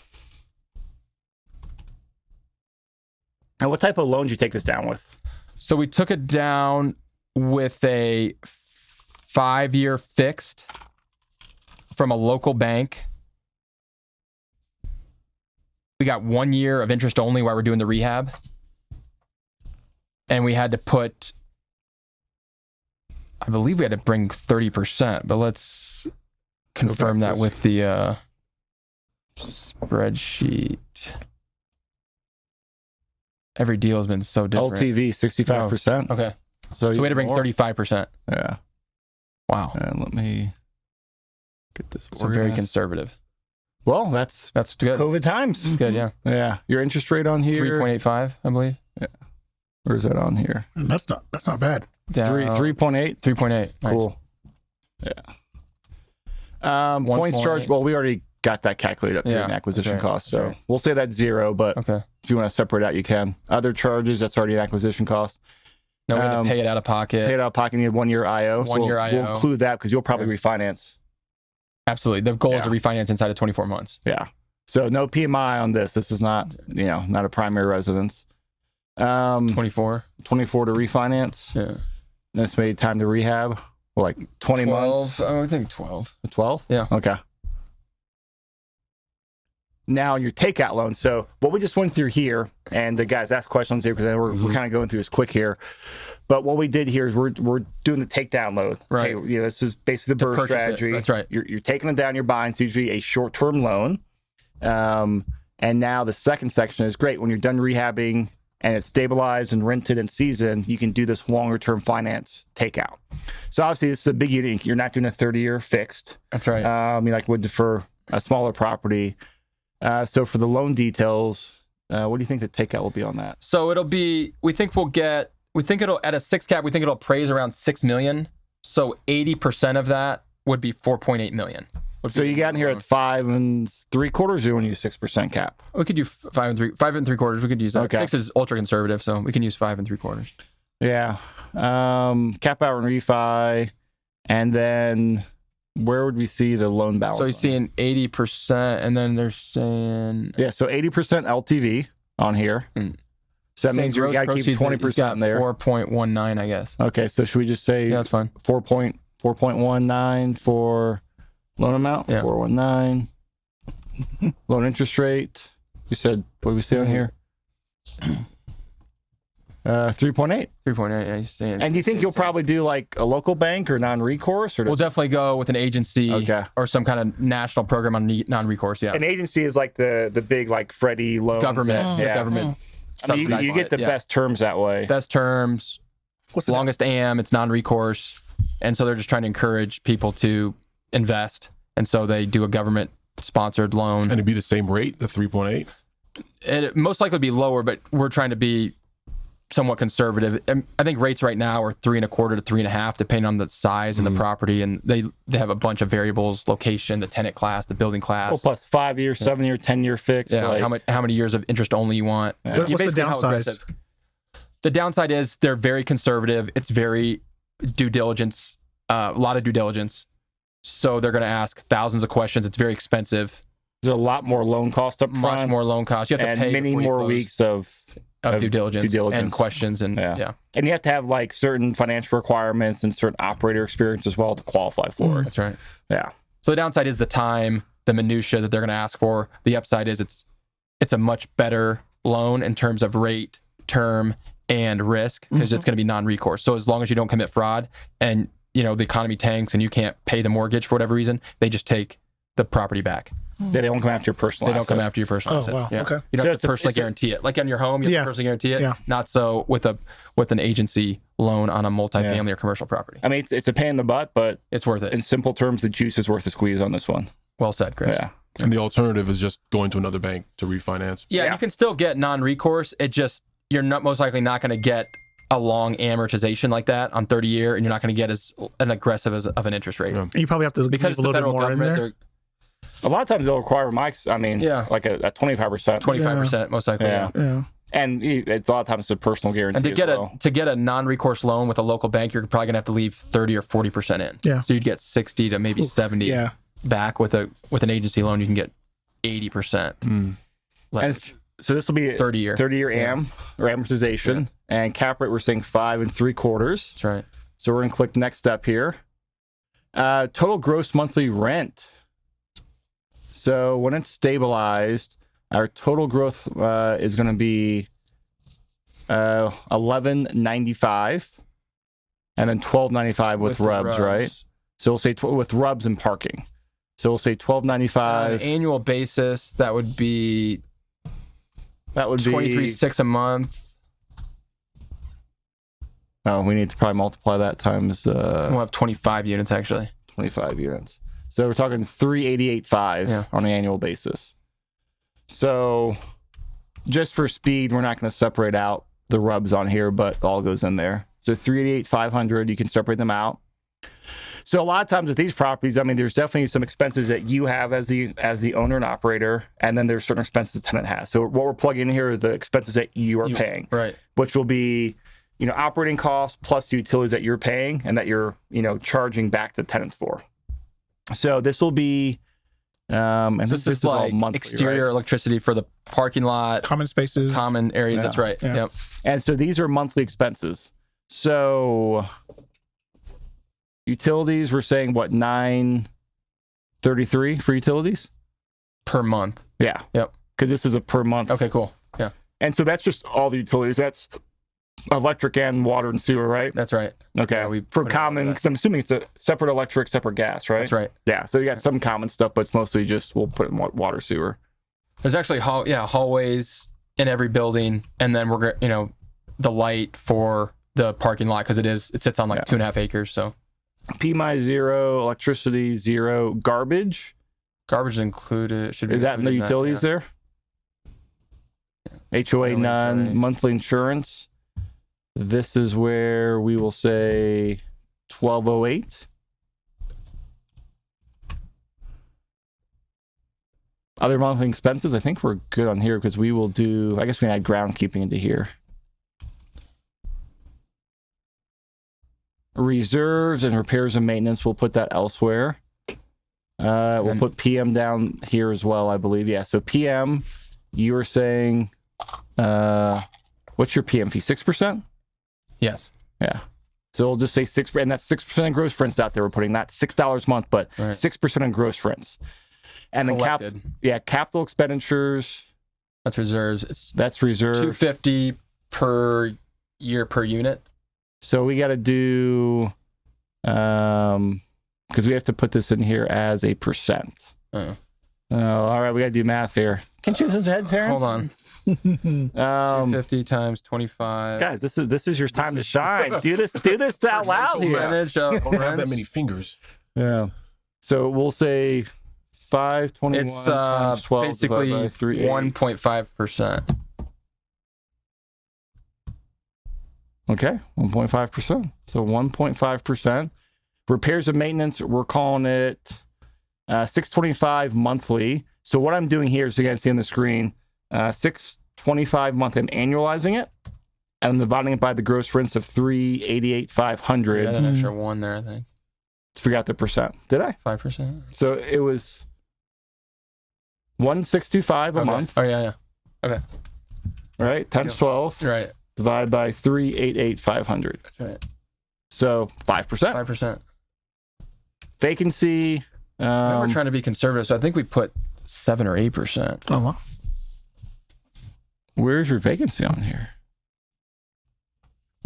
And what type of loan did you take this down with? So we took it down with a 5-year fixed from a local bank. We got 1 year of interest only while we're doing the rehab. And we had to put, I believe we had to bring 30%, but let's confirm that with the spreadsheet. Every deal has been so different. LTV 65%. Oh, okay. So we had to bring 35%. Yeah. Wow. And let me get this So very conservative. Well, that's good. COVID times. It's good, yeah. Yeah. Your interest rate on here? 3.85, I believe. Yeah. Where's that on here? That's not bad. 3.8? 3.8. Nice. Cool. Yeah. Points charged. Well, we already got that calculated up here in acquisition cost. So we'll say that's 0, but if you want to separate out, you can. Other charges, that's already an acquisition cost. No, we had to pay it out of pocket. Pay it out of pocket, you need 1 year IO. We'll include that because you'll probably refinance. Absolutely. The goal is to refinance inside of 24 months. Yeah. So no PMI on this. This is not, not a primary residence. 24 to refinance. Yeah. Estimated time to rehab, like 20 months. I think 12. 12? Yeah. Okay. Now your takeout loan. So what we just went through here, and the guys asked questions here because we're kind of going through this quick here. But what we did here is we're doing the takedown loan. Right. Hey, this is basically the BRRRR strategy. That's right. You're taking it down, you're buying. It's usually a short-term loan. And now the second section is great. When you're done rehabbing and it's stabilized and rented and seasoned, you can do this longer-term finance takeout. So obviously this is a big unit. You're not doing a 30-year fixed. That's right. You would for a smaller property. So for the loan details, what do you think the takeout will be on that? So it'll be, we think it'll, at a 6 cap, we think it'll appraise around $6 million. So 80% of that would be $4.8 million. So you got in here at 5 3/4, you want to use 6% cap? We could do 5 3/4. We could use that. Okay. 6 is ultra conservative, so we can use 5 3/4. Yeah. Cap out and refi. And then where would we see the loan balance? So you're seeing 80%, and then they're saying... Yeah, so 80% LTV on here. So that means you got to keep 20% in there. 4.19, I guess. Okay, so should we just say... Yeah, that's fine. 4.19 for loan amount? Yeah. 419. Loan interest rate. You said, what did we say on here? 3.8. 3.8, yeah, you're saying. And do you think you'll probably do like a local bank or non-recourse? Or we'll definitely go with an agency or some kind of national program on non-recourse, yeah. An agency is like the big like Freddie loans. Government, government. You get the best terms that way. Best terms, longest AM, it's non-recourse. And so they're just trying to encourage people to invest. And so they do a government-sponsored loan. And it'd be the same rate, the 3.8? It most likely be lower, but we're trying to be somewhat conservative. I think rates right now are 3.25 to 3.5, depending on the size and the property. And they have a bunch of variables: location, the tenant class, the building class. Well, plus 5-year, 7-year, 10-year fixed. Yeah, like, how many years of interest only you want? Yeah. What's the downside? The downside is they're very conservative. It's very due diligence, a lot of due diligence. So they're going to ask thousands of questions. It's very expensive. There's a lot more loan cost up front. Much more loan cost. You have to pay many more weeks of due diligence and questions. And yeah. And you have to have like certain financial requirements and certain operator experience as well to qualify for it. That's right. Yeah. So the downside is the time, the minutia that they're going to ask for. The upside is it's a much better loan in terms of rate, term, and risk, because it's going to be non-recourse. So as long as you don't commit fraud and the economy tanks and you can't pay the mortgage for whatever reason, they just take the property back. They don't come after your personal assets. They don't come after your personal assets. Wow. Yeah. Okay. You don't have to personally guarantee it. Like on your home, you have to personally guarantee it. Yeah. Not so with an agency loan on a multifamily or commercial property. I mean, it's a pain in the butt, but it's worth it. In simple terms, the juice is worth the squeeze on this one. Well said, Chris. Yeah. And the alternative is just going to another bank to refinance. Yeah, you can still get non-recourse. You're not most likely not going to get a long amortization like that on 30-year, and you're not going to get as an aggressive of an interest rate. Yeah. You probably have to because leave a the little bit federal more in government, there. A lot of times they'll require like a 25%. 25% most likely. Yeah. And it's a lot of times it's a personal guarantee. And to get a non-recourse loan with a local bank, you're probably gonna have to leave 30 or 40% in. Yeah. So you'd get 60 to maybe 70 back. With an agency loan, you can get 80%. And so this will be 30-year AM or amortization, and cap rate we're saying 5 3/4. That's right. So we're gonna click next step here. Total gross monthly rent. So when it's stabilized, our total growth is going to be $11.95, and then $12.95 with rubs, right? So we'll say with rubs and parking. So we'll say $12.95 annual basis. That would be $23,600 a month. Oh, we need to probably multiply that times. We'll have 25 units actually. 25 units. So we're talking 388.5 on an annual basis. So just for speed, we're not going to separate out the rubs on here, but it all goes in there. So 388,500, you can separate them out. So a lot of times with these properties, I mean, there's definitely some expenses that you have as the owner and operator, and then there's certain expenses the tenant has. So what we're plugging in here are the expenses that you are paying, right? Which will be, operating costs plus the utilities that you're paying and that you're, charging back the tenants for. So this will be, and so this is like all monthly, exterior electricity for the parking lot, common spaces, common areas. Yeah. That's right. Yeah. Yep. And so these are monthly expenses. So utilities, we're saying what, $933 for utilities Per month. Yeah. Yep. Because this is a per month. Okay, cool. Yeah. And so that's just all the utilities. That's electric and water and sewer, right? That's right. Okay. Yeah, we for put it all common, together. because I'm assuming it's a separate electric, separate gas, right? That's right. Yeah. So you got some common stuff, but it's mostly just, we'll put it in water, sewer. There's actually hallways in every building, and then we're the light for the parking lot because it sits on 2.5 acres. So PMI 0, electricity 0, garbage. Garbage included. Should be Is that in the utilities there? HOA No none, HOA. monthly insurance. This is where we will say 1208. Other monthly expenses, I think we're good on here because we will do, I guess we can add groundkeeping into here. Reserves and repairs and maintenance, we'll put that elsewhere. We'll put PM down here as well, I believe. Yeah, so PM, you were saying, what's your PM fee? 6%? Yes. Yeah. So we'll just say 6%, and that's 6% in gross rents out there. We're putting not $6 a month, but 6% in gross rents. And then capital expenditures. That's reserves. That's reserves. $250 per year per unit. So we got to do, because we have to put this in here as a percent. Oh, all right, we got to do math here. Can you use his head, Terrance? Hold on. 250 times 25. Guys, this is your time to shine. Do this out loud here. Percentage I of don't have that rents. many fingers. Yeah. So we'll say 521 It's times 12 basically divided by 3. 1.5%. Okay, 1.5%. So 1.5%. Repairs and maintenance, we're calling it $625 monthly. So what I'm doing here is, you guys see on the screen, $625 month. I'm annualizing it, and I'm dividing it by the gross rents of $388,500. Yeah, an extra one there, I think. Forgot the percent. Did I? 5%. So it was $1,625 a month. Oh yeah. Okay. Right? Times 12. Right. Divided by $388,500. That's right. So 5%. 5%. Vacancy. We're trying to be conservative, so I think we put 7 or 8%. Oh, wow. Where's your vacancy on here?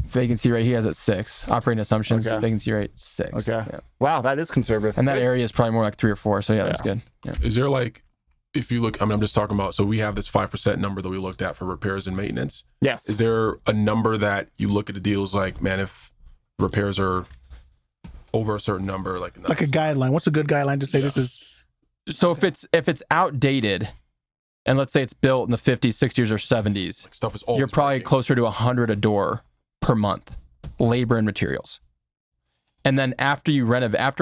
Vacancy rate he has at 6. Operating assumptions. Okay. Vacancy rate 6. Okay. Yeah. Wow, that is conservative. And that area is probably more like 3 or 4. So yeah, that's good. Yeah. Is there if you look, I'm just talking about, so we have this 5% number that we looked at for repairs and maintenance. Yes. Is there a number that you look at the deals like, man, if repairs are over a certain number, like a guideline? What's a good guideline to say this is? So if it's outdated, and let's say it's built in the 50s, 60s, or 70s, stuff is always you're probably breaking. closer to 100 a door per month, labor and materials. And then after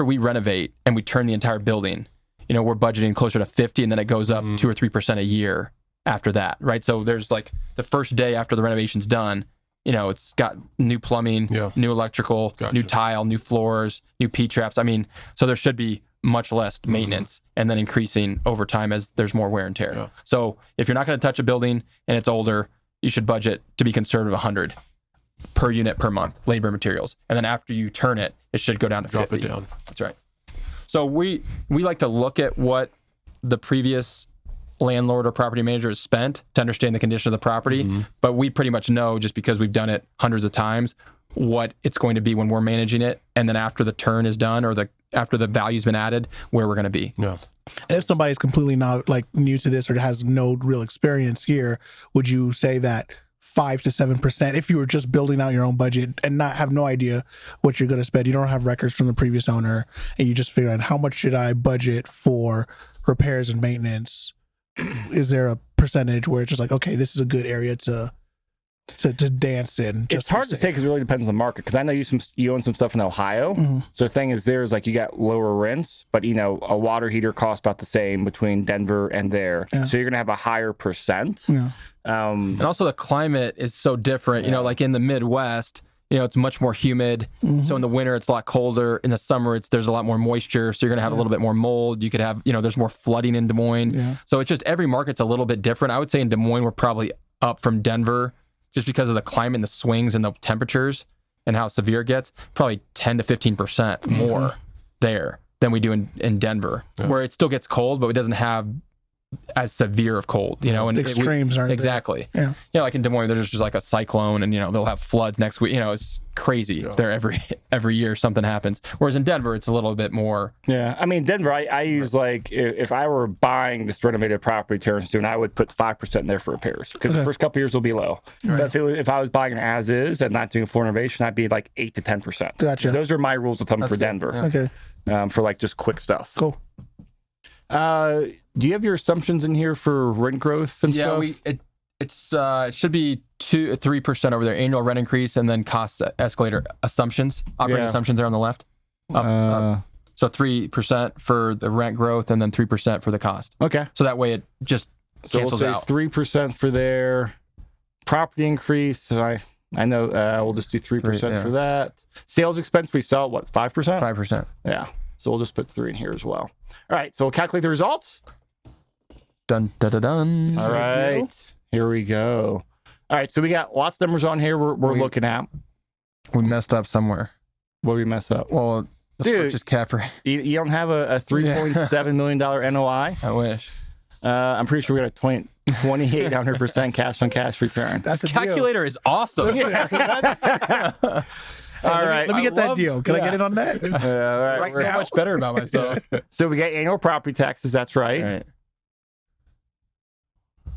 we renovate and we turn the entire building, we're budgeting closer to 50, and then it goes up 2 or 3% a year after that, right? So there's the first day after the renovation's done, it's got new plumbing, new electrical, new tile, new floors, new P-traps. I mean, so there should be much less maintenance and then increasing over time as there's more wear and tear. Yeah. So if you're not going to touch a building and it's older, you should budget to be conservative 100 per unit per month, labor and materials. And then after you turn it, it should go down to 50. Drop it down. That's right. So we like to look at what the previous landlord or property manager has spent to understand the condition of the property, but we pretty much know, just because we've done it hundreds of times, what it's going to be when we're managing it, and then after the turn is done or after the value's been added, where we're going to be. Yeah. And if somebody's completely not new to this or has no real experience here, would you say that 5 to 7% if you were just building out your own budget and not have no idea what you're going to spend. You don't have records from the previous owner, and you just figure out how much should I budget for repairs and maintenance. Is there a percentage where it's just like, okay, this is a good area to dance in? It's hard to say because it really depends on the market. Because I know you own some stuff in Ohio. So the thing is, there's like you got lower rents, but a water heater costs about the same between Denver and there. Yeah. So you're gonna have a higher percent. Yeah. And also the climate is so different. Like in the Midwest, it's much more humid. So in the winter, it's a lot colder. In the summer, there's a lot more moisture. So you're going to have a little bit more mold. You could have, there's more flooding in Des Moines. Yeah. So it's just every market's a little bit different. I would say in Des Moines, we're probably up from Denver just because of the climate and the swings and the temperatures and how severe it gets. Probably 10 to 15% more there than we do in Denver, where it still gets cold, but it doesn't have as severe of cold, and the extremes aren't exactly. there. Like in Des Moines, there's just like a cyclone, and they'll have floods next week. It's crazy. There every year something happens. Whereas in Denver, it's a little bit more. Yeah, I mean Denver, I use like if I were buying this renovated property, Terrance Doyle, I would put 5% in there for repairs because the first couple of years will be low. But if I was buying it as is and not doing a full renovation, I'd be like 8 to 10%. Gotcha. Those are my rules of thumb for Denver. Okay. For like just quick stuff. Cool. Do you have your assumptions in here for rent growth and stuff? It should be 2-3% over there, annual rent increase, and then cost escalator assumptions, operating assumptions are on the left. Up. So 3% for the rent growth, and then 3% for the cost. Okay. So that way it just cancels we'll say out. 3% for their property increase. I know we'll just do 3% for that. Sales expense, we sell what, 5%? 5%. Yeah. So we'll just put 3 in here as well. All right. So we'll calculate the results. Dun, dun, dun, dun. All right. Here we go. All right. So we got lots of numbers on here we're looking at. We messed up somewhere. What did we mess up? Well, the purchase cap rate. You don't have a $3.7 million NOI? I wish. I'm pretty sure we got a 2,800% cash on cash return. That's a Calculator is awesome. All right. Let me get that deal. Can I get it on that? All right. I'm so much better about myself. So we got annual property taxes. That's right.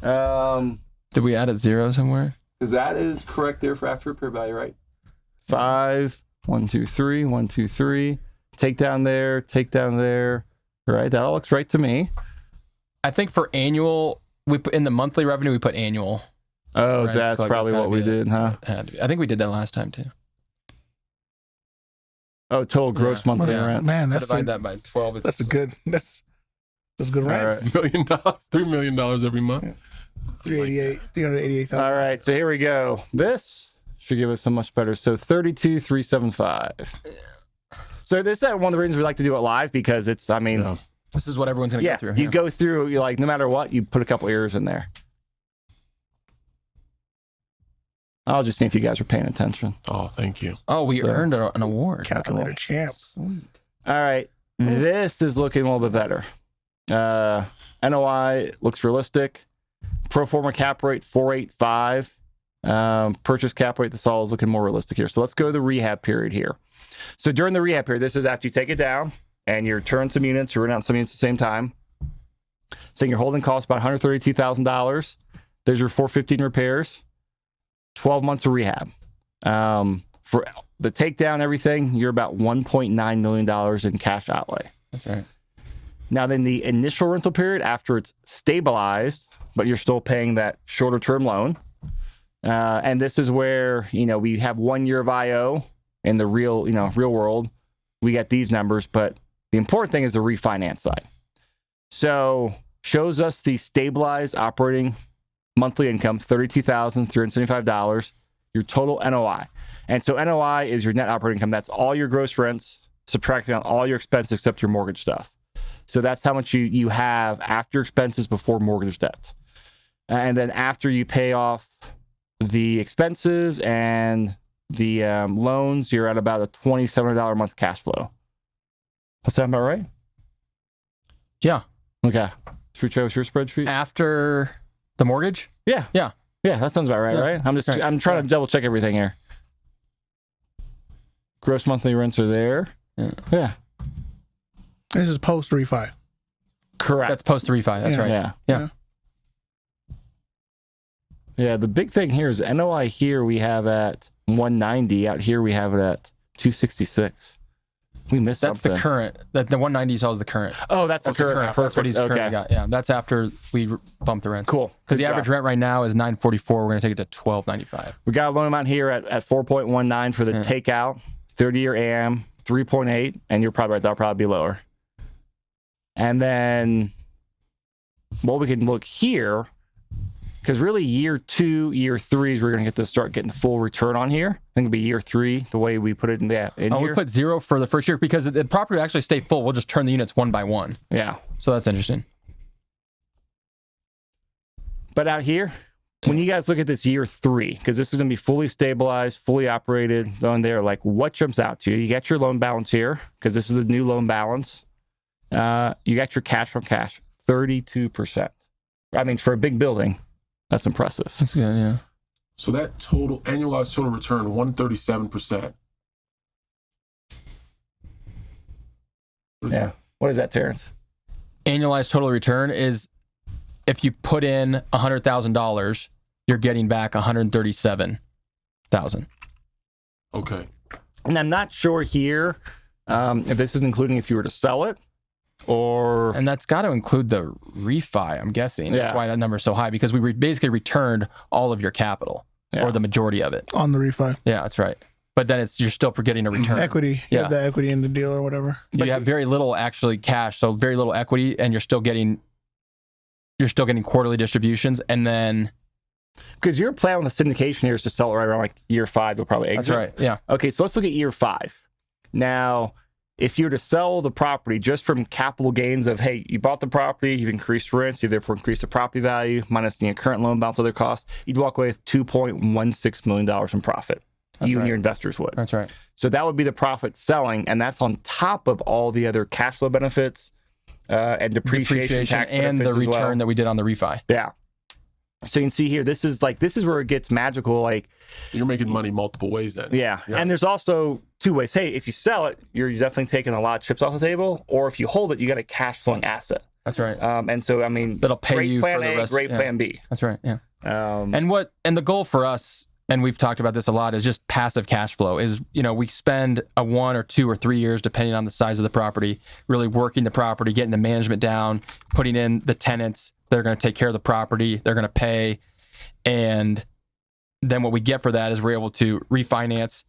Did we add a 0 somewhere? Because that is correct there for after repair value, right? 5, 1, 2, 3, 1, 2, 3. Take down there. All right. That all looks right to me. I think for annual, we put in the monthly revenue, we put annual. Oh, Right, so that's probably what we did, huh? I think we did that last time too. Oh, total gross monthly rent. Man, So that's divide that by 12. that's a good. That's good rents. $1 million, $3 million every month. 388,000. All right, so here we go. This should give us so much better. So 32,375. So this is one of the reasons we like to do it live because it's, This is what everyone's going to go through. You go through, you're like, no matter what, you put a couple errors in there. I'll just see if you guys are paying attention. Oh, thank you. Oh, we earned an award. Calculator champ. Sweet. All right, this is looking a little bit better. NOI looks realistic. Pro forma cap rate 4.85. Purchase cap rate, this all is looking more realistic here. So let's go to the rehab period here. So during the rehab period, this is after you take it down and you're turning some units, you're renting out some units at the same time. So your holding cost about $132,000. There's your 415 repairs, 12 months of rehab. For the takedown, everything, you're about $1.9 million in cash outlay. That's right. Now, then the initial rental period after it's stabilized, but you're still paying that shorter term loan. And this is where, we have 1 year of IO in the real world. We get these numbers, but the important thing is the refinance side. So shows us the stabilized operating monthly income, $32,375, your total NOI. And so NOI is your net operating income. That's all your gross rents, subtracting out all your expenses except your mortgage stuff. So that's how much you have after expenses before mortgage debt. And then after you pay off the expenses and the loans, you're at about a $2,700 a month cash flow. That sound about right? Yeah. Okay. Should we show us your spreadsheet? After the mortgage? Yeah. Yeah. Yeah, that sounds about right, right? I'm trying to double check everything here. Gross monthly rents are there. Yeah. This is post refi. Correct. That's post refi. That's right. Yeah. Yeah. Yeah, the big thing here is NOI here we have at 190. Out here we have it at 266. We missed That's something. the current. The 190 you saw is the current. Oh, that's the current. That's what he's currently got. Yeah, that's after we bumped the rent. Cool. Because the Good average job. rent right now is $944. We're going to take it to $1,295. We got a loan amount here at 4.19 for the takeout, 30-year AM, 3.8, and you're probably right, that'll probably be lower. And then what we can look here, because really year 2, year 3 is we're going to start getting the full return on here. I think it'll be year 3, the way we put it in here. We put 0 for the first year because the property will actually stay full. We'll just turn the units one by one. Yeah. So that's interesting. But out here, when you guys look at this year 3, because this is going to be fully stabilized, fully operated on there, like what jumps out to you? You got your loan balance here, because this is the new loan balance. You got your cash from cash, 32%. I mean, for a big building, that's impressive. That's good, yeah. So that total annualized total return 137%. What is that? What is that, Terrance? Annualized total return is if you put in $100,000, you're getting back $137,000. Okay. And I'm not sure here if this is including if you were to sell it or... And that's got to include the refi, I'm guessing. That's why that number is so high, because we basically returned all of your capital or the majority of it. On the refi. Yeah, that's right. But then you're still getting a return. Equity. You have the equity in the deal or whatever. You have very little actually cash, so very little equity, and you're still getting quarterly distributions, and then... Because your plan on the syndication here is to sell it right around like year 5, you'll probably exit. That's right, yeah. Okay, so let's look at year 5. Now, if you were to sell the property just from capital gains of, hey, you bought the property, you've increased rents, you therefore increased the property value, minus the current loan balance, other costs, you'd walk away with $2.16 million in profit. That's you right. and your investors would. That's right. So that would be the profit selling, and that's on top of all the other cash flow benefits and depreciation tax and the benefits as return well. that we did on the refi. Yeah. So you can see here, this is where it gets magical. Like You're making money multiple ways then. Yeah. And there's also 2 ways. Hey, if you sell it, you're definitely taking a lot of chips off the table, or if you hold it, you got a cash flowing asset. That's right. And so, I mean, That'll pay great you plan for the A, rest. great plan B. That's right. Yeah. Um, And the goal for us, and we've talked about this a lot, is just passive cash flow. Is, we spend 1 or 2 or 3 years, depending on the size of the property, really working the property, getting the management down, putting in the tenants. They're going to take care of the property. They're going to pay. And then what we get for that is we're able to refinance,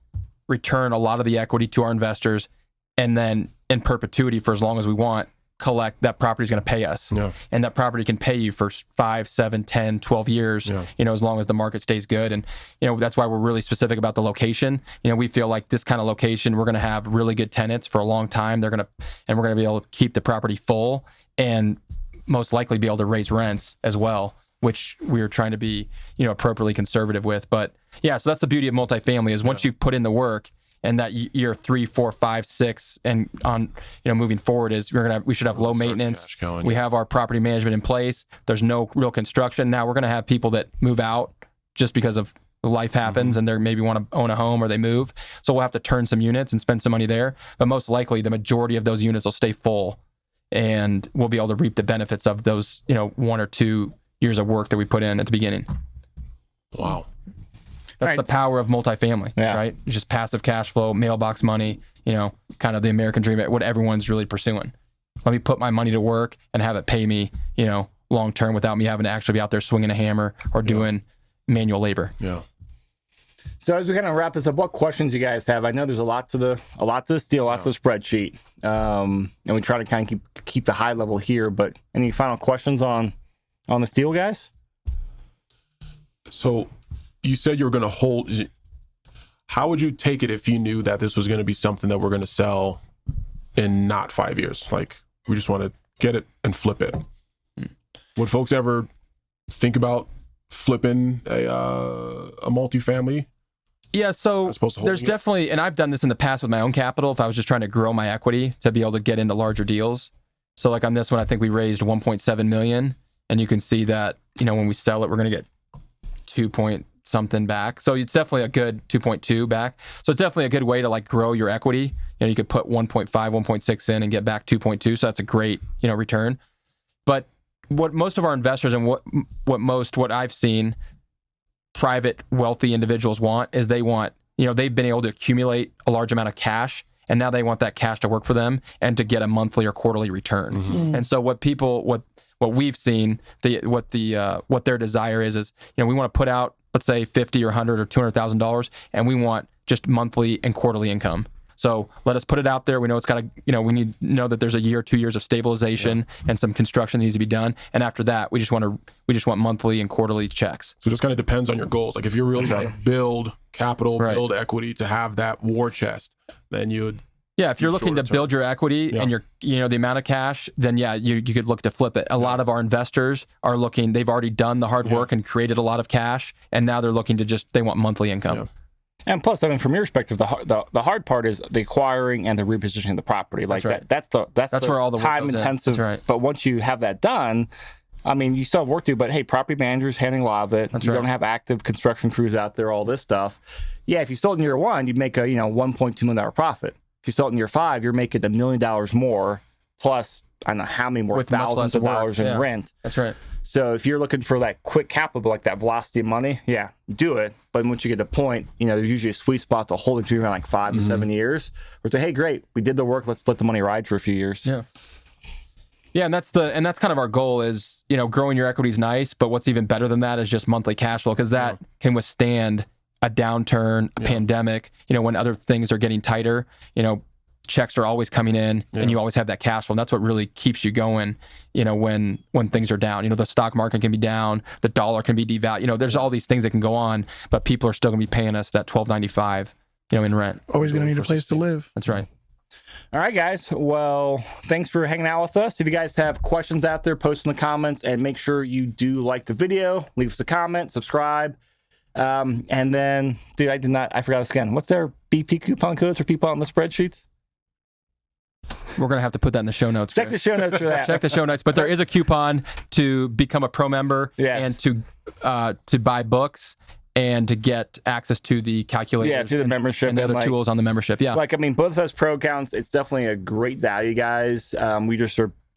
return a lot of the equity to our investors, and then in perpetuity for as long as we want, collect that property is going to pay us. Yeah. And that property can pay you for 5, 7, 10, 12 years, as long as the market stays good. And, that's why we're really specific about the location. We feel like this kind of location, we're going to have really good tenants for a long time. We're going to be able to keep the property full and most likely be able to raise rents as well, which we are trying to be, appropriately conservative with. But yeah, so that's the beauty of multifamily is once you've put in the work, and that year 3, 4, 5, 6, and on, moving forward is we should have low maintenance. We have our property management in place. There's no real construction. Now we're going to have people that move out just because of life happens and they maybe want to own a home or they move. So we'll have to turn some units and spend some money there. But most likely the majority of those units will stay full, and we'll be able to reap the benefits of those, 1 or 2 years of work that we put in at the beginning. Wow. That's the power of multifamily, right? It's just passive cash flow, mailbox money, kind of the American dream, what everyone's really pursuing. Let me put my money to work and have it pay me, long term without me having to actually be out there swinging a hammer or doing manual labor. Yeah. So as we kind of wrap this up, what questions you guys have? I know there's a lot to this deal, lots to the spreadsheet, and we try to kind of keep the high level here. But any final questions on this deal, guys? So you said you were going to hold. How would you take it if you knew that this was going to be something that we're going to sell in not 5 years? Like, we just want to get it and flip it. Would folks ever think about flipping a multifamily? Yeah, so there's definitely, and I've done this in the past with my own capital, if I was just trying to grow my equity to be able to get into larger deals. So like on this one, I think we raised 1.7 million, and you can see that, when we sell it, we're going to get 2 point something back. So it's definitely a good 2.2 back. So it's definitely a good way to like grow your equity. You could put 1.5, 1.6 in and get back 2.2. So that's a great, return. But what most of our investors and what I've seen, private wealthy individuals want is they want, they've been able to accumulate a large amount of cash, and now they want that cash to work for them and to get a monthly or quarterly return. And so what we've seen, what their desire is, we want to put out, let's say $50 or $100 or $200,000, and we want just monthly and quarterly income. So let us put it out there. We know it's got to, we need to know that there's a year, 2 years of stabilization and some construction that needs to be done. And after that, we just want monthly and quarterly checks. So it just kind of depends on your goals. Like if you're really trying to build capital, build equity to have that war chest, then you would. Yeah, if you're looking to build your equity and the amount of cash, then you could look to flip it. A lot of our investors are looking, they've already done the hard work and created a lot of cash, and now they're looking to they want monthly income. Yeah. And plus, I mean, from your perspective, the hard part is the acquiring and the repositioning of the property. Like that's where all the time intensive. Right. But once you have that done, I mean, you still have work to do. But hey, property managers handling a lot of it. You don't have active construction crews out there. All this stuff. Yeah, if you sold in year 1, you'd make a $1.2 million profit. If you sold in year 5, you're making $1 million more, plus I don't know how many more with thousands of dollars in rent. That's right. So if you're looking for that quick capital, like that velocity of money, do it. But once you get to the point, there's usually a sweet spot to hold it to around like 5 to 7 years. Or say, hey, great, we did the work. Let's let the money ride for a few years. Yeah. Yeah, and that's kind of our goal is, growing your equity is nice, but what's even better than that is just monthly cash flow, because that can withstand a downturn, a pandemic, when other things are getting tighter, checks are always coming in and you always have that cash flow. And that's what really keeps you going, when things are down. The stock market can be down, the dollar can be devalued. There's all these things that can go on, but people are still going to be paying us that $12.95, in rent. Always going to need a place to live. That's right. All right, guys. Well, thanks for hanging out with us. If you guys have questions out there, post in the comments, and make sure you do like the video, leave us a comment, subscribe. And then, dude, I forgot this again. What's their BP coupon codes for people on the spreadsheets? We're going to have to put that in the show notes. Check the show notes for that. Check the show notes. But there is a coupon to become a pro member and to buy books and to get access to the calculator. Yeah, through the membership. And the other tools on the membership. Yeah. Both of those pro accounts, it's definitely a great value, guys.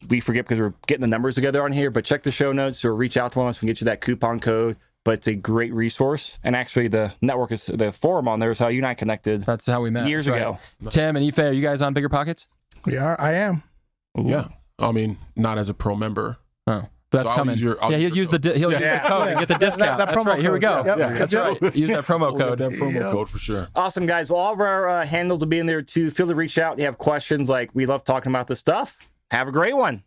We forget because we're getting the numbers together on here, but check the show notes or reach out to us. We can get you that coupon code. But it's a great resource. And actually, the forum on there is how you and I connected. That's how we met. Years ago. Tim and Ife, are you guys on BiggerPockets? Yeah, I am. Ooh. Yeah. I mean, not as a pro member. Oh. But that's coming. He'll use the code and get the discount. That's right. Here we go. That's right. Use that promo code. That promo code for sure. Awesome, guys. Well, all of our handles will be in there too. Feel free to reach out. You have questions. We love talking about this stuff. Have a great one.